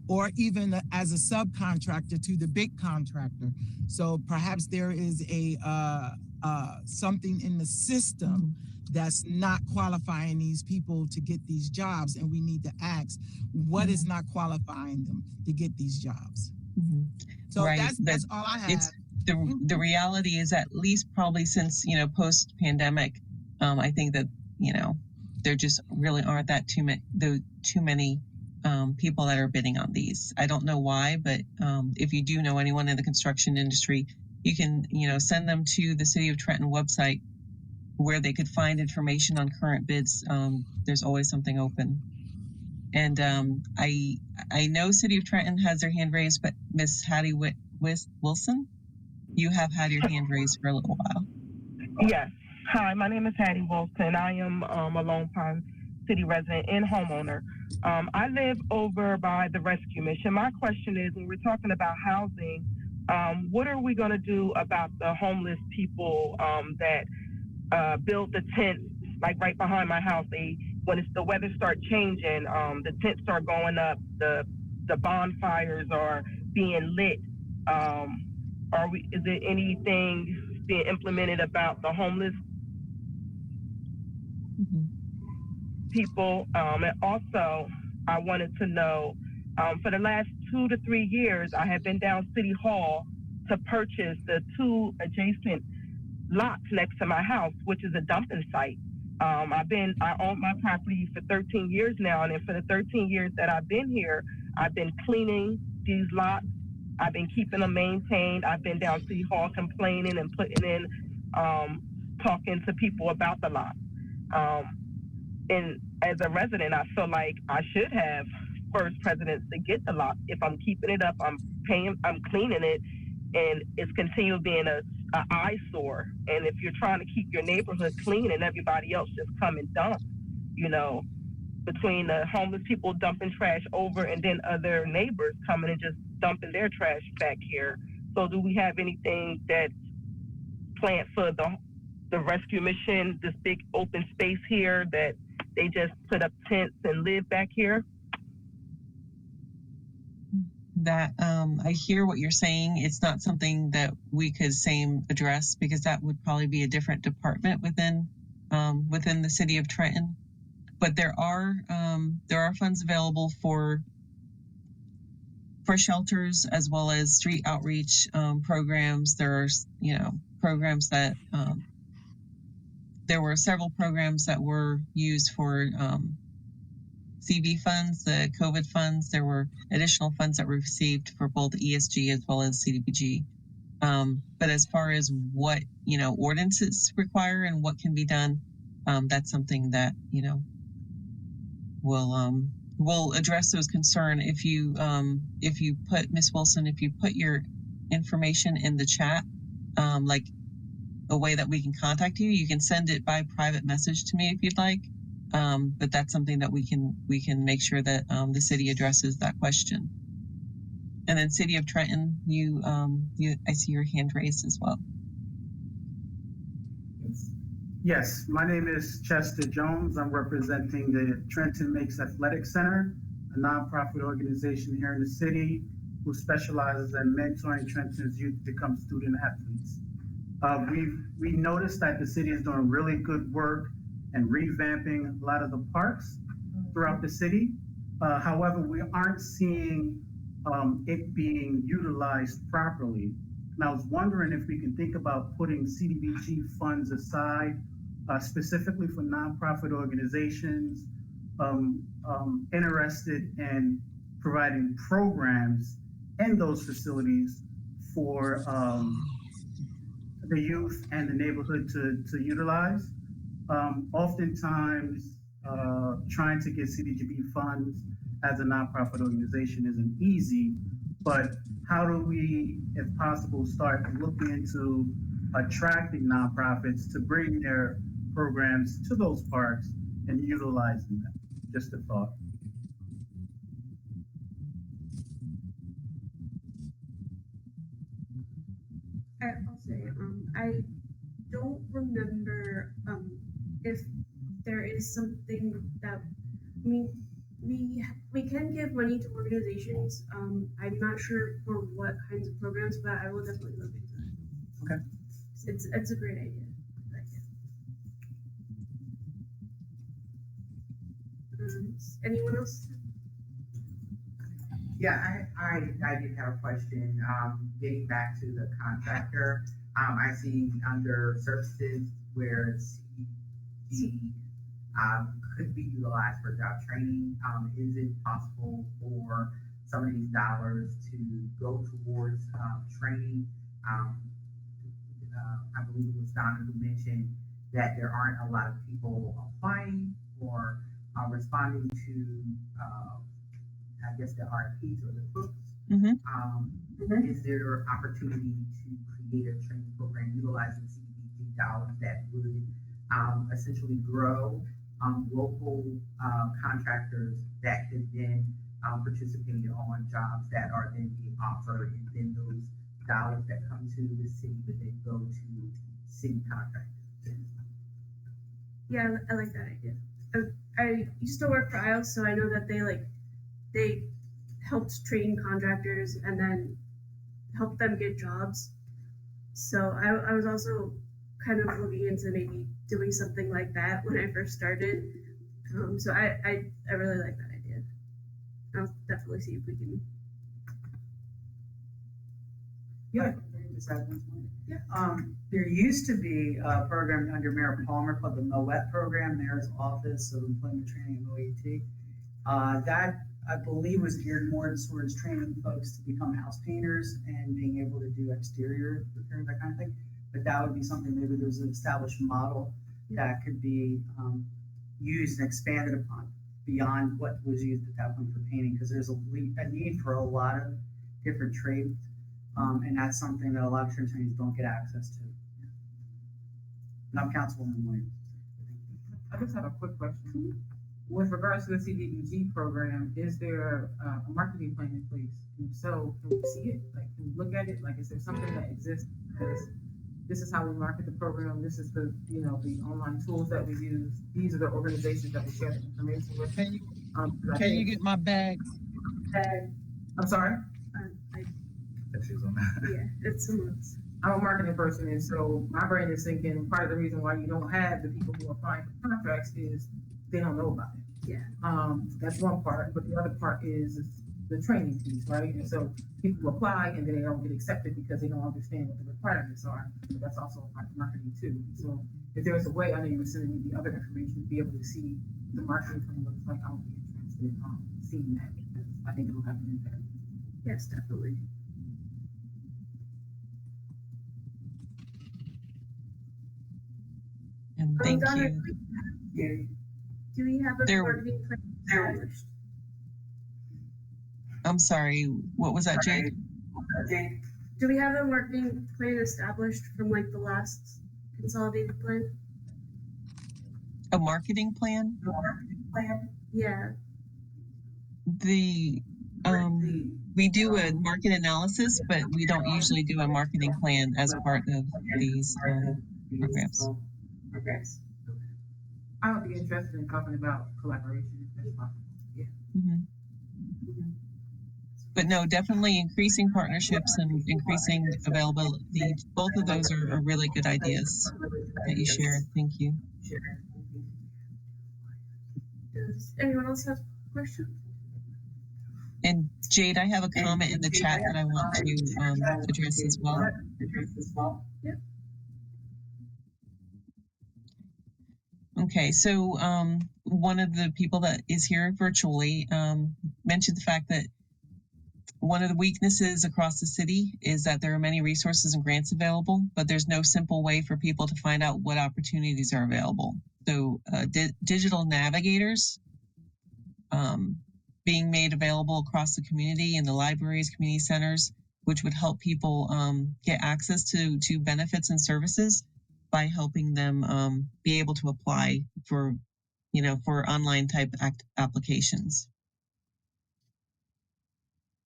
or even as a subcontractor to the big contractor. So perhaps there is a something in the system that's not qualifying these people to get these jobs, and we need to ask what is not qualifying them to get these jobs. So Right, that's all I have. It's the reality is, at least probably since post pandemic, I think that there just really aren't too many people that are bidding on these. I don't know why, but if you do know anyone in the construction industry, you can send them to the City of Trenton website where they could find information on current bids. There's always something open. And I know City of Trenton has their hand raised, but Miss Hattie Wilson, you have had your hand raised for a little while. Yes. Hi, my name is Hattie Wilson. I am a Lone Pine City resident and homeowner. I live over by the rescue mission. My question is, when we're talking about housing, what are we going to do about the homeless people that build the tents, like right behind my house? When the weather start changing, the tents start going up, the bonfires are being lit. Is there anything being implemented about the homeless people? And also, I wanted to know, for the last 2 to 3 years, I have been down City Hall to purchase the 2 adjacent lots next to my house, which is a dumping site. I own my property for 13 years now, and for the 13 years that I've been here, I've been cleaning these lots. I've been keeping them maintained. I've been down City Hall complaining and putting in, talking to people about the lot. And as a resident, I feel like I should have first precedence to get the lot. If I'm keeping it up, I'm paying, I'm cleaning it, and it's continued being a eyesore. And if you're trying to keep your neighborhood clean and everybody else just come and dump, between the homeless people dumping trash over and then other neighbors coming and just dumping their trash back here. So do we have anything that's planned for the rescue mission, this big open space here that they just put up tents and live back here? That I hear what you're saying. It's not something that we could address, because that would probably be a different department within the City of Trenton. But there are funds available for shelters, as well as street outreach programs. There's programs that there were several programs that were used for CV funds, the COVID funds. There were additional funds that were received for both ESG as well as CDBG. But as far as what ordinances require and what can be done, that's something that we'll address those concerns. If you put, Miss Wilson, if you put your information in the chat, like a way that we can contact you, you can send it by private message to me if you'd like. But that's something that we can make sure that the city addresses that question. And then City of Trenton, I see your hand raised as well. Yes, my name is Chester Jones. I'm representing the Trenton Makes Athletic Center, a nonprofit organization here in the city who specializes in mentoring Trenton's youth to become student athletes. We noticed that the city is doing really good work and revamping a lot of the parks throughout the city. However, we aren't seeing it being utilized properly. And I was wondering if we can think about putting CDBG funds aside specifically for nonprofit organizations interested in providing programs in those facilities for the youth and the neighborhood to utilize. Oftentimes, trying to get CDBG funds as a nonprofit organization isn't easy, but how do we, if possible, start looking into attracting nonprofits to bring their programs to those parks and utilizing them? Just a thought. I'll say, I don't remember if there is something that, We can give money to organizations. I'm not sure for what kinds of programs, but I will definitely look into that. Okay. It's a great idea. Anyone else? Yeah, I did have a question. Getting back to the contractor, I see under services where CDBG could be utilized for job training. Is it possible for some of these dollars to go towards training? I believe it was Donna who mentioned that there aren't a lot of people applying or responding to, I guess, the RFPs or the books. Is there opportunity to create a training program utilizing CDBG dollars that would essentially grow local contractors that could then participate on jobs that are then being offered, and then those dollars that come to the city would then go to city contractors? Yeah, I like that idea. I used to work for IELTS, so I know that they helped train contractors and then helped them get jobs. So I was also kind of looking into maybe doing something like that when I first started. So I really like that idea. I'll definitely see if we can. Yeah. There used to be a program under Mayor Palmer called the MOET program, Mayor's Office of Employment Training and OET. That I believe was geared more towards training folks to become house painters and being able to do exterior repairs, that kind of thing. But that would be something, maybe there's an established model that could be used and expanded upon beyond what was used at that point for painting, because there's a need for a lot of different trades. And that's something that a lot of Trentonians don't get access to. And I'm Councilwoman Williams. I just have a quick question. With regards to the CDBG program, is there a marketing plan in place? And so, can we see it? Like, can we look at it? Like, is there something that exists? This is how we market the program. This is the online tools that we use. These are the organizations that we share the information with. Can you get my bag? I'm sorry. Yeah, it's someone's. I'm a marketing person, and so my brain is thinking part of the reason why you don't have the people who are applying for contracts is they don't know about it. Yeah. That's one part, but the other part is the training piece, right? And so people apply and then they don't get accepted because they don't understand what the requirements are. So that's also a part of marketing too. So if there's a way, I know you were sending me the other information to be able to see the marketing plan looks like, I would be interested in seeing that because I think it'll have an impact. Yes, definitely. And thank you. Do we have a marketing plan established? I'm sorry, what was that, Jade? Do we have a marketing plan established from like the last consolidated plan? A marketing plan? Yeah. We do a market analysis, but we don't usually do a marketing plan as part of these programs. I would be interested in talking about collaboration if that's possible. Yeah. But no, definitely increasing partnerships and increasing availability. Both of those are really good ideas that you shared. Thank you. Does anyone else have a question? And Jade, I have a comment in the chat that I want to address as well. Yep. Okay, so one of the people that is here virtually mentioned the fact that one of the weaknesses across the city is that there are many resources and grants available, but there's no simple way for people to find out what opportunities are available. So digital navigators being made available across the community in the libraries, community centers, which would help people get access to benefits and services by helping them be able to apply for online type applications.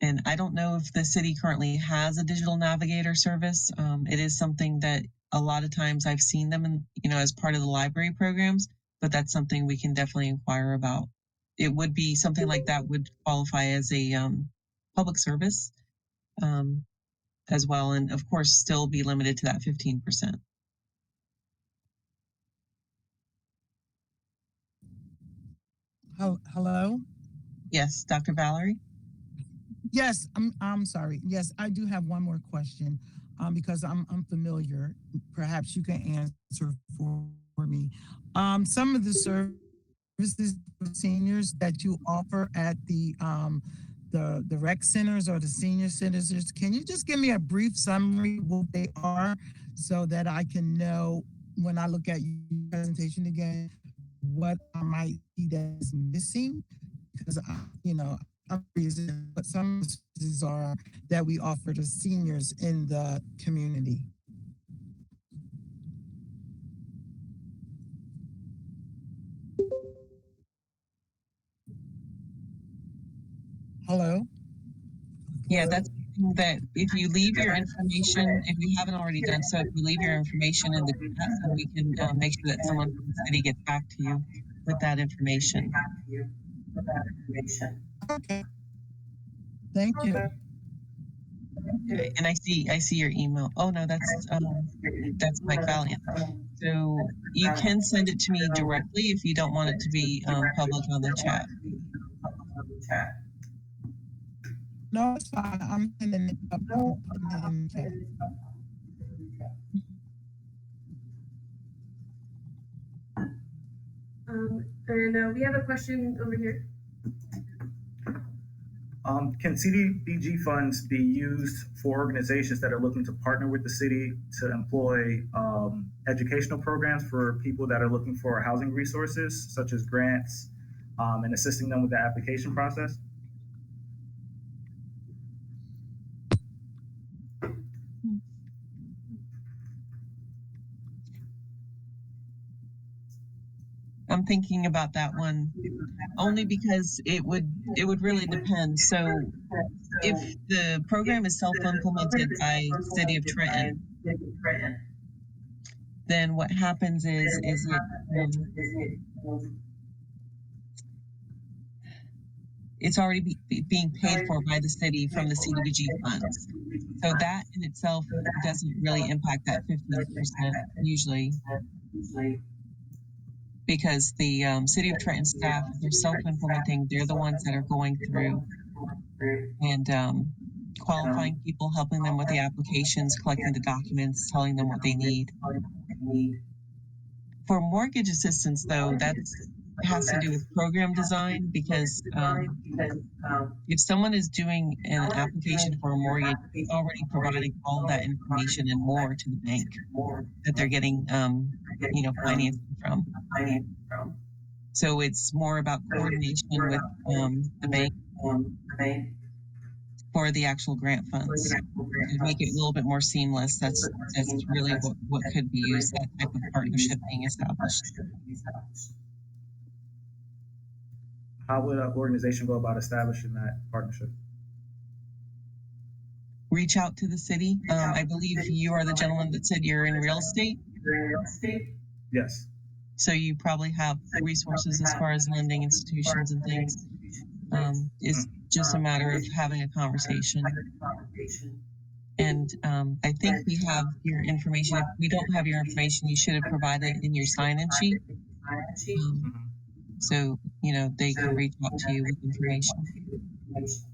And I don't know if the city currently has a digital navigator service. It is something that a lot of times I've seen them in, as part of the library programs, but that's something we can definitely inquire about. it would be something like that would qualify as a public service as well, and of course still be limited to that 15%. Hello? Yes, Dr. Valerie? Yes, I'm sorry. Yes, I do have one more question because I'm unfamiliar. Perhaps you can answer for me. Some of the services for seniors that you offer at the rec centers or the senior centers, can you just give me a brief summary of what they are so that I can know when I look at your presentation again what I might see that's missing? Because I'm curious what some of the services are that we offer to seniors in the community. Hello? Yeah, that's something that if you leave your information, if you haven't already done so, if you leave your information in the chat, then we can make sure that someone from the city gets back to you with that information. Okay. Thank you. Okay, and I see your email. Oh no, that's Mike Valiant. So you can send it to me directly if you don't want it to be public on the chat. No, it's fine. I'm sending it up. I'm putting it in the chat. And we have a question over here. Can CDBG funds be used for organizations that are looking to partner with the city to employ educational programs for people that are looking for housing resources, such as grants, and assisting them with the application process? I'm thinking about that one only because it would really depend. So if the program is self-implemented by City of Trenton, then what happens is it's already being paid for by the city from the CDBG funds. So that in itself doesn't really impact that 15% usually, because the City of Trenton staff, they're self-implementing. They're the ones that are going through and qualifying people, helping them with the applications, collecting the documents, telling them what they need. For mortgage assistance, though, that has to do with program design, because if someone is doing an application for a mortgage, it's already providing all that information and more to the bank that they're getting, financing from. So it's more about coordination with the bank for the actual grant funds to make it a little bit more seamless. That's really what could be used, that type of partnership being established. How would an organization go about establishing that partnership? Reach out to the city. I believe you are the gentleman that said you're in real estate. Yes. So you probably have resources as far as lending institutions and things. It's just a matter of having a conversation. And I think we have your information. If we don't have your information, you should have provided it in your sign-in sheet. So, they can reach out to you with information. Is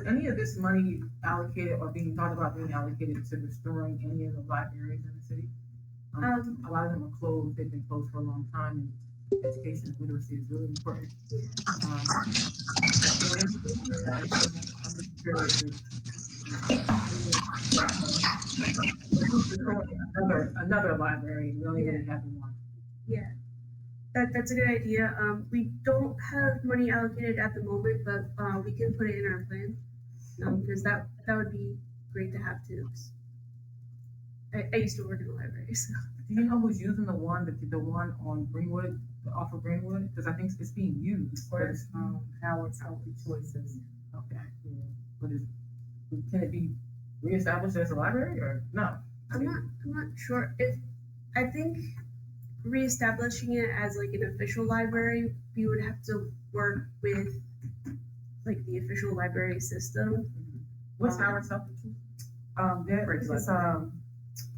any of this money allocated or being thought about being allocated to restoring any of the libraries in the city? A lot of them are closed. They've been closed for a long time, and education and literacy is really important. Another library. We don't even have one. Yeah, that's a good idea. We don't have money allocated at the moment, but we can put it in our plan because that would be great to have too. I used to work in the library, so. Do you know who's using the one on Greenwood, off of Greenwood? Because I think it's being used. Where's Howard's Healthy Choices? Okay. Yeah. But can it be reestablished as a library or no? I'm not sure. I think reestablishing it as like an official library, we would have to work with like the official library system. What's our substitute?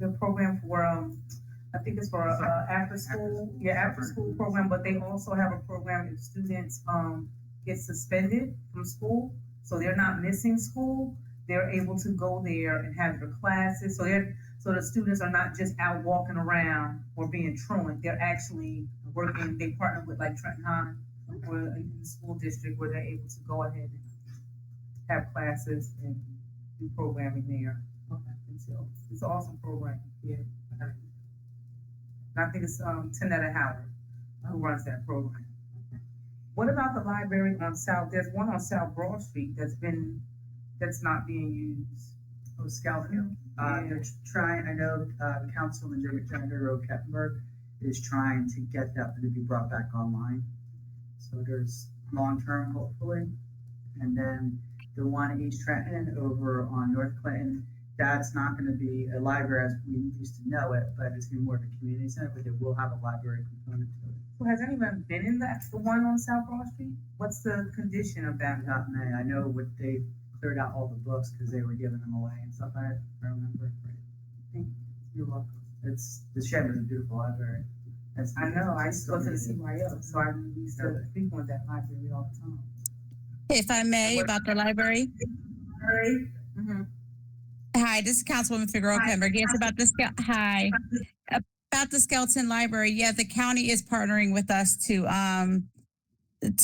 The program for I think it's for after school program, but they also have a program if students get suspended from school, so they're not missing school, they're able to go there and have their classes. So the students are not just out walking around or being truant. They're actually working. They partner with like Trenton High or in the school district where they're able to go ahead and have classes and do programming there. Okay, and so it's an awesome program. Yeah. And I think it's Tanetta Howard who runs that program. What about the library on South? There's one on South Broad Street that's not being used. Oh, Scout Hill. They're trying. I know Councilman Jennifer Kettenberg is trying to get that to be brought back online. So there's long term, hopefully, and then the one in East Trenton over on North Clinton. That's not going to be a library as we used to know it, but it's going to be more of a community center. But it will have a library component to it. So has anyone been in the one on South Broad Street? What's the condition of that? Not many. I know what they cleared out all the books because they were giving them away and stuff. I remember. Right. You're welcome. It's the shed is a beautiful library. I know. I used to go to the CYO, so I used to frequent that library all the time. If I may, about the library. Mm-hmm. Hi, this is Councilwoman Figueroa Pemberg. Yes, about the Skeleton Library. Yeah, the county is partnering with us to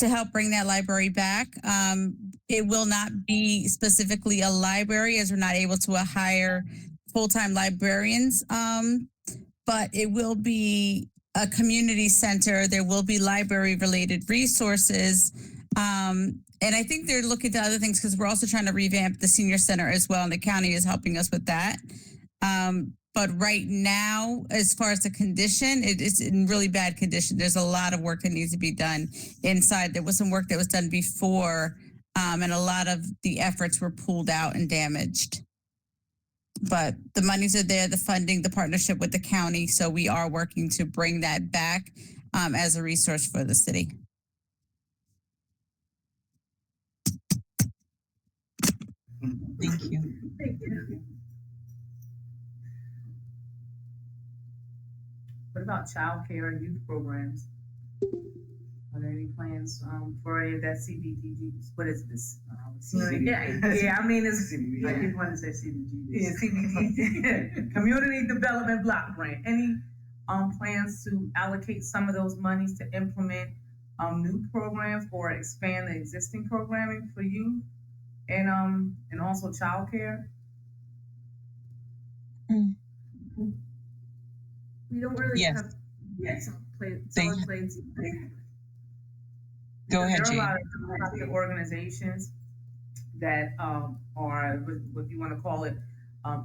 help bring that library back. It will not be specifically a library as we're not able to hire full-time librarians, but it will be a community center. There will be library-related resources. And I think they're looking to other things because we're also trying to revamp the senior center as well, and the county is helping us with that. But right now, as far as the condition, it is in really bad condition. There's a lot of work that needs to be done inside. There was some work that was done before, and a lot of the efforts were pulled out and damaged. But the monies are there, the funding, the partnership with the county. So we are working to bring that back as a resource for the city. Thank you. Thank you. What about childcare and youth programs? Are there any plans for any of that CDBG? What is this? Yeah, I mean, it's I did want to say CDBG. Yeah, CDBG. Community Development Block Grant. Any plans to allocate some of those monies to implement new programs or expand the existing programming for youth and also childcare? We don't really Yes. have plans. Go ahead, There Jane. are a lot of organizations that are what you want to call it,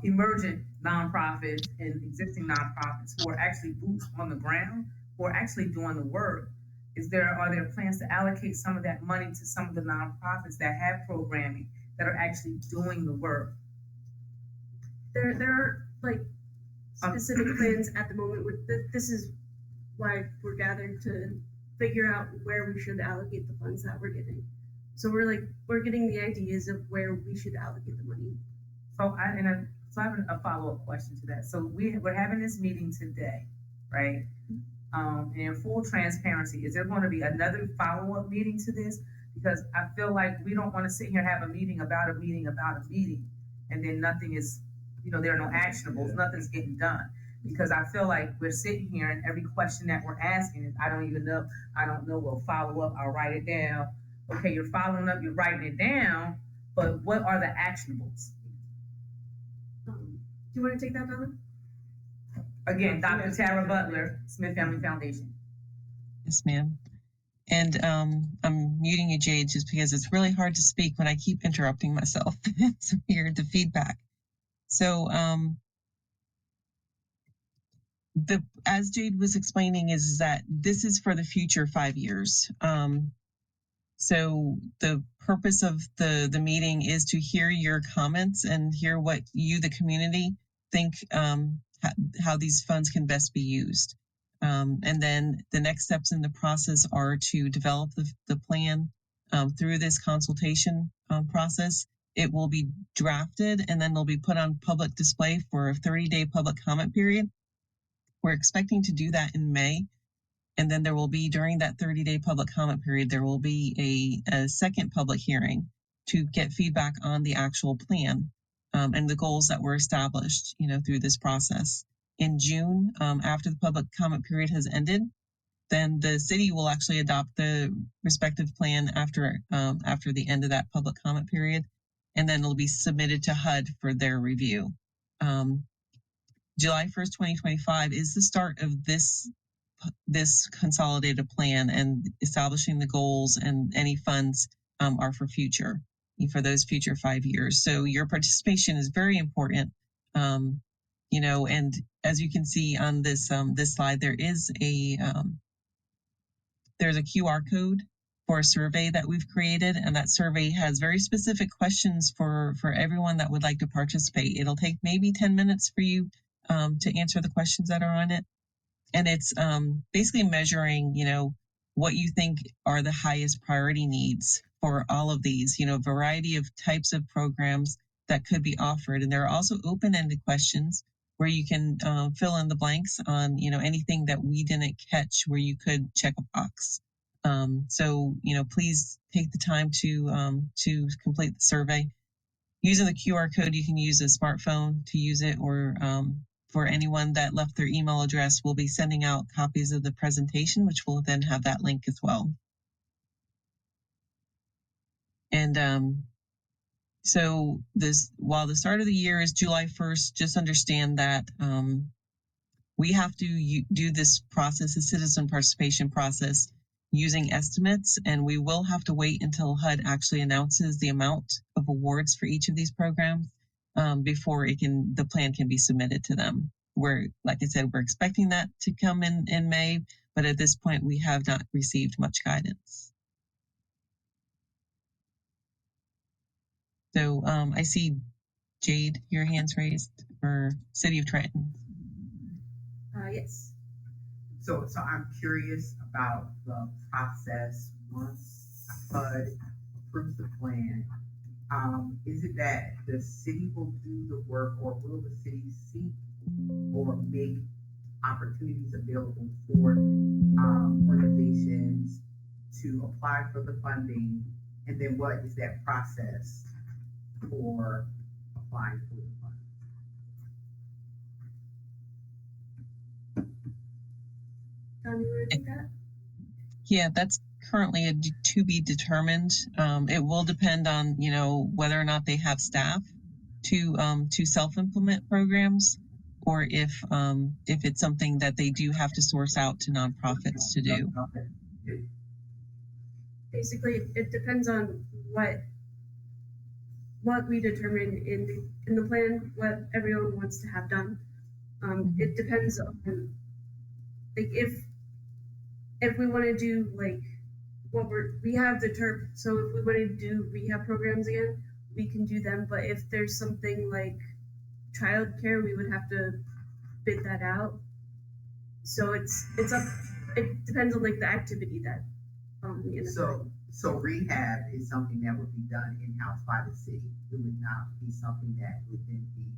emergent nonprofits and existing nonprofits who are actually boots on the ground, who are actually doing the work. Are there plans to allocate some of that money to some of the nonprofits that have programming that are actually doing the work? There are like specific plans at the moment. This is why we're gathered to figure out where we should allocate the funds that we're getting. So we're getting the ideas of where we should allocate the money. So I have a follow-up question to that. So we're having this meeting today, right? And in full transparency, is there going to be another follow-up meeting to this? Because I feel like we don't want to sit here and have a meeting about a meeting about a meeting, and then nothing is, there are no actionables, nothing's getting done. Because I feel like we're sitting here and every question that we're asking is, I don't know, we'll follow up, I'll write it down. Okay, you're following up, you're writing it down, but what are the actionables? Do you want to take that, Donna? Again, Dr. Tara Butler, Smith Family Foundation. Yes, ma'am. And I'm muting you, Jade, just because it's really hard to speak when I keep interrupting myself. It's weird, the feedback. So as Jade was explaining is that this is for the future 5 years. So the purpose of the meeting is to hear your comments and hear what you, the community, think how these funds can best be used. And then the next steps in the process are to develop the plan through this consultation process. It will be drafted and then they'll be put on public display for a 30-day public comment period. We're expecting to do that in May. And then there will be, during that 30-day public comment period, there will be a second public hearing to get feedback on the actual plan and the goals that were established, through this process. In June, after the public comment period has ended, then the city will actually adopt the respective plan after the end of that public comment period, and then it'll be submitted to HUD for their review. July 1st, 2025 is the start of this consolidated plan, and establishing the goals and any funds are for those future 5 years. So your participation is very important. And as you can see on this slide, there's a QR code for a survey that we've created, and that survey has very specific questions for everyone that would like to participate. It'll take maybe 10 minutes for you to answer the questions that are on it. And it's basically measuring, what you think are the highest priority needs for all of these, variety of types of programs that could be offered. And there are also open-ended questions where you can fill in the blanks on, anything that we didn't catch where you could check a box. So, please take the time to complete the survey. Using the QR code, you can use a smartphone to use it, or for anyone that left their email address, we'll be sending out copies of the presentation, which will then have that link as well. And so while the start of the year is July 1st, just understand that we have to do this process, the citizen participation process, using estimates, and we will have to wait until HUD actually announces the amount of awards for each of these programs before the plan can be submitted to them. Like I said, we're expecting that to come in May, but at this point we have not received much guidance. So I see Jade, your hand's raised for City of Trenton. Yes. So I'm curious about the process once HUD approves the plan. Is it that the city will do the work, or will the city seek or make opportunities available for organizations to apply for the funding? And then what is that process for applying for the funding? Don, you want to take that? Yeah, that's currently to be determined. It will depend on, whether or not they have staff to self-implement programs, or if it's something that they do have to source out to nonprofits to do. Basically, it depends on what we determine in the plan, what everyone wants to have done. It depends on, like, if we want to do like we have the TERP, so if we want to do rehab programs again, we can do them. But if there's something like childcare, we would have to bid that out. So it depends on like the activity that. So rehab is something that would be done in-house by the city. It would not be something that would then be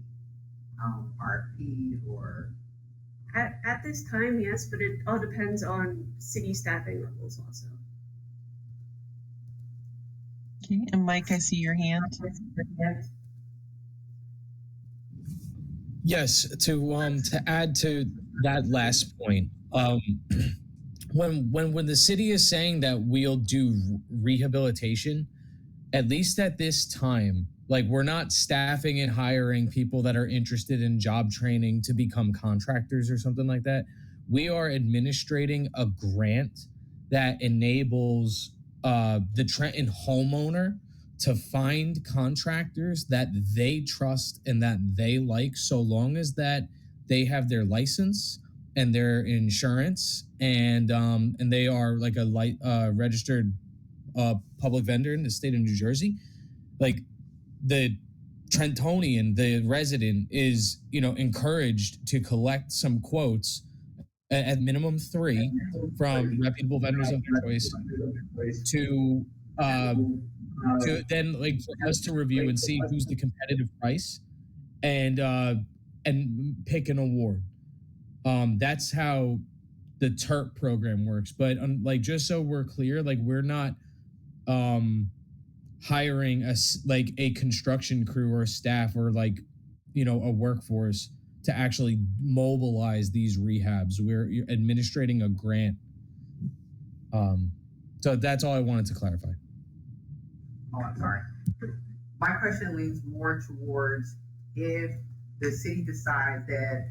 RFP'd or. At this time, yes, but it all depends on city staffing levels also. Okay, and Mike, I see your hand. Yes, to add to that last point, when the city is saying that we'll do rehabilitation, at least at this time, like, we're not staffing and hiring people that are interested in job training to become contractors or something like that. We are administrating a grant that enables the Trenton homeowner to find contractors that they trust and that they like, so long as that they have their license and their insurance and they are like a registered public vendor in the state of New Jersey. Like, the Trentonian, the resident, is encouraged to collect some quotes at minimum 3 from reputable vendors of their choice to then like for us to review and see who's the competitive price and pick an award. That's how the TERP program works. But like just so we're clear, like we're not hiring a construction crew or a staff or like a workforce to actually mobilize these rehabs. We're administrating a grant. So that's all I wanted to clarify. Oh, I'm sorry. My question leans more towards if the city decides that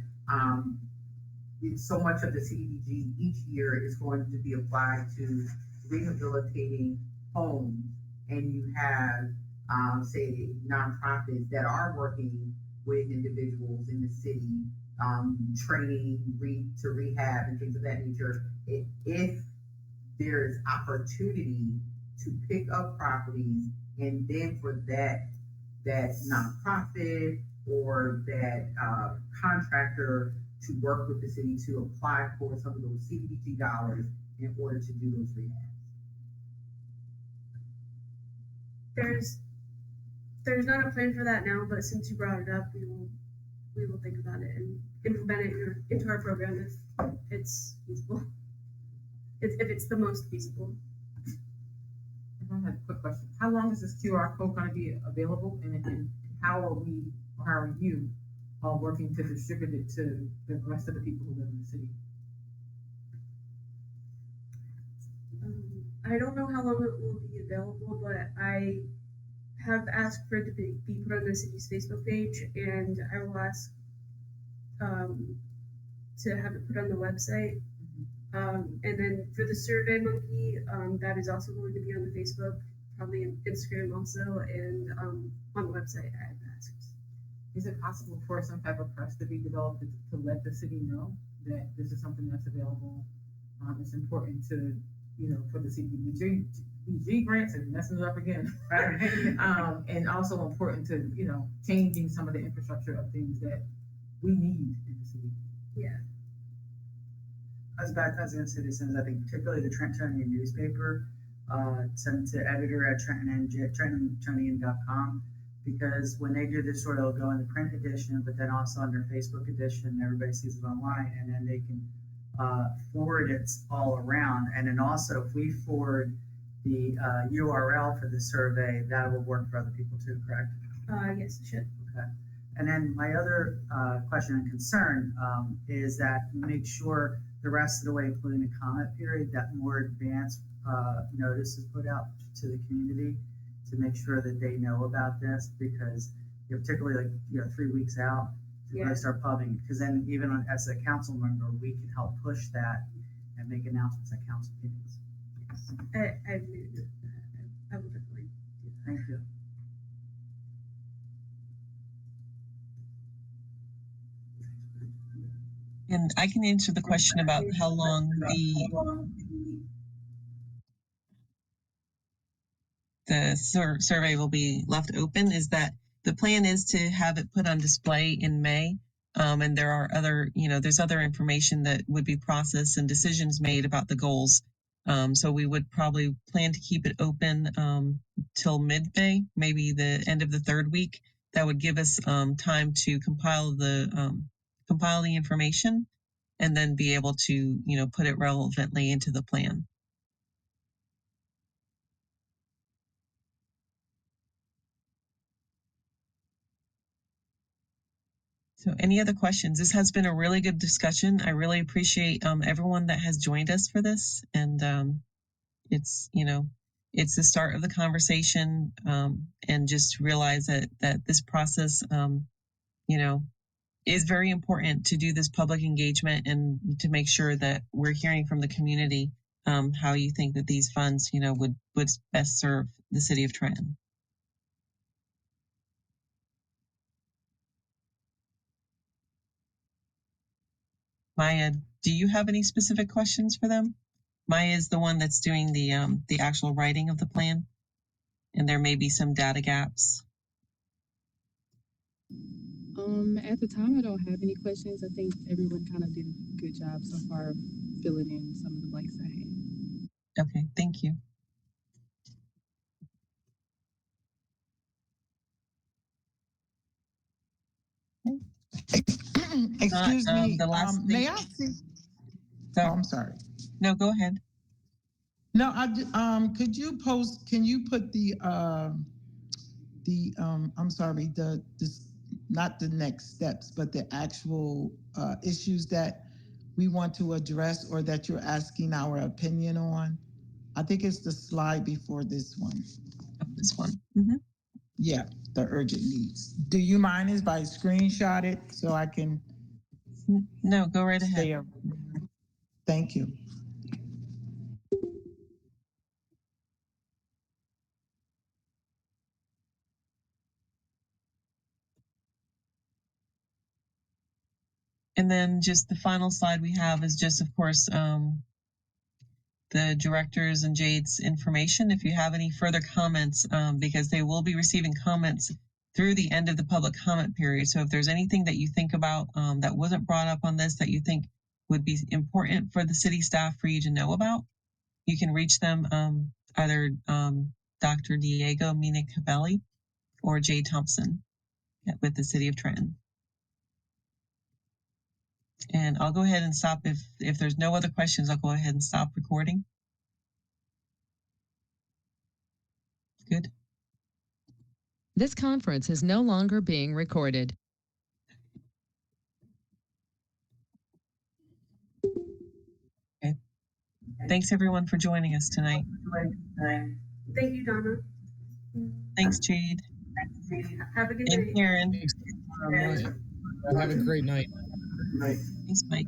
so much of the CDBG each year is going to be applied to rehabilitating homes, and you have, say, nonprofits that are working with individuals in the city, training to rehab and things of that nature. If there's opportunity to pick up properties and then for that nonprofit or that contractor to work with the city to apply for some of those CDBG dollars in order to do those rehabs. There's not a plan for that now, but since you brought it up, we will think about it and implement it into our program if it's feasible. If it's the most feasible. I have a quick question. How long is this QR code going to be available, and how are you working to distribute it to the rest of the people who live in the city? I don't know how long it will be available, but I have asked for it to be put on the city's Facebook page, and I will ask to have it put on the website. And then for the Survey Monkey, that is also going to be on the Facebook, probably on Instagram also, and on the website I've asked. Is it possible for some type of press to be developed to let the city know that this is something that's available? It's important to, for the CDBG grants and messing it up again. And also important to, changing some of the infrastructure of things that we need in the city. Yeah. As backpacking citizens, I think particularly the Trentonian newspaper, sent to editor at Trentonian.com, because when they do this it'll go in the print edition, but then also on their Facebook edition, everybody sees it online, and then they can forward it all around. And then also if we forward the URL for the survey, that will work for other people too, correct? Yes, it should. Okay. And then my other question and concern is that make sure the rest of the way, including the comment period, that more advanced notice is put out to the community to make sure that they know about this, because particularly 3 weeks out to really start publishing, because then even as a council member, we can help push that and make announcements at council meetings. I will definitely do that. Thank you. And I can answer the question about how long the survey will be left open. Is that the plan is to have it put on display in May. And there are there's other information that would be processed and decisions made about the goals. So we would probably plan to keep it open till mid-May, maybe the end of the third week. That would give us time to compile the information and then be able to put it relevantly into the plan. So any other questions? This has been a really good discussion. I really appreciate everyone that has joined us for this. And it's the start of the conversation, and just realize that this process, is very important to do this public engagement and to make sure that we're hearing from the community how you think that these funds, would best serve the city of Trenton. Maya, do you have any specific questions for them? Maya is the one that's doing the actual writing of the plan, and there may be some data gaps. At the time, I don't have any questions. I think everyone kind of did a good job so far of filling in some of the blanks I had. Okay, thank you. Excuse me. The last thing. May I see? So, I'm sorry. No, go ahead. No, could you post? Can you put I'm sorry, not the next steps, but the actual issues that we want to address or that you're asking our opinion on? I think it's the slide before this one. This one. Mm-hmm. Yeah, the urgent needs. Do you mind if I screenshot it so I can? No, go right ahead. Thank you. And then just the final slide we have is just, of course, the directors and Jade's information. If you have any further comments, because they will be receiving comments through the end of the public comment period. So if there's anything that you think about that wasn't brought up on this that you think would be important for the city staff for you to know about, you can reach them either Dr. Diego Mina Cabelli or Jade Thompson with the City of Trenton. And I'll go ahead and stop. If there's no other questions, I'll go ahead and stop recording. Good. This conference is no longer being recorded. Okay. Thanks everyone for joining us tonight. Thank you, Donna. Thanks, Jade. Have a good And night. Karen. Have a great night. Thanks, Mike.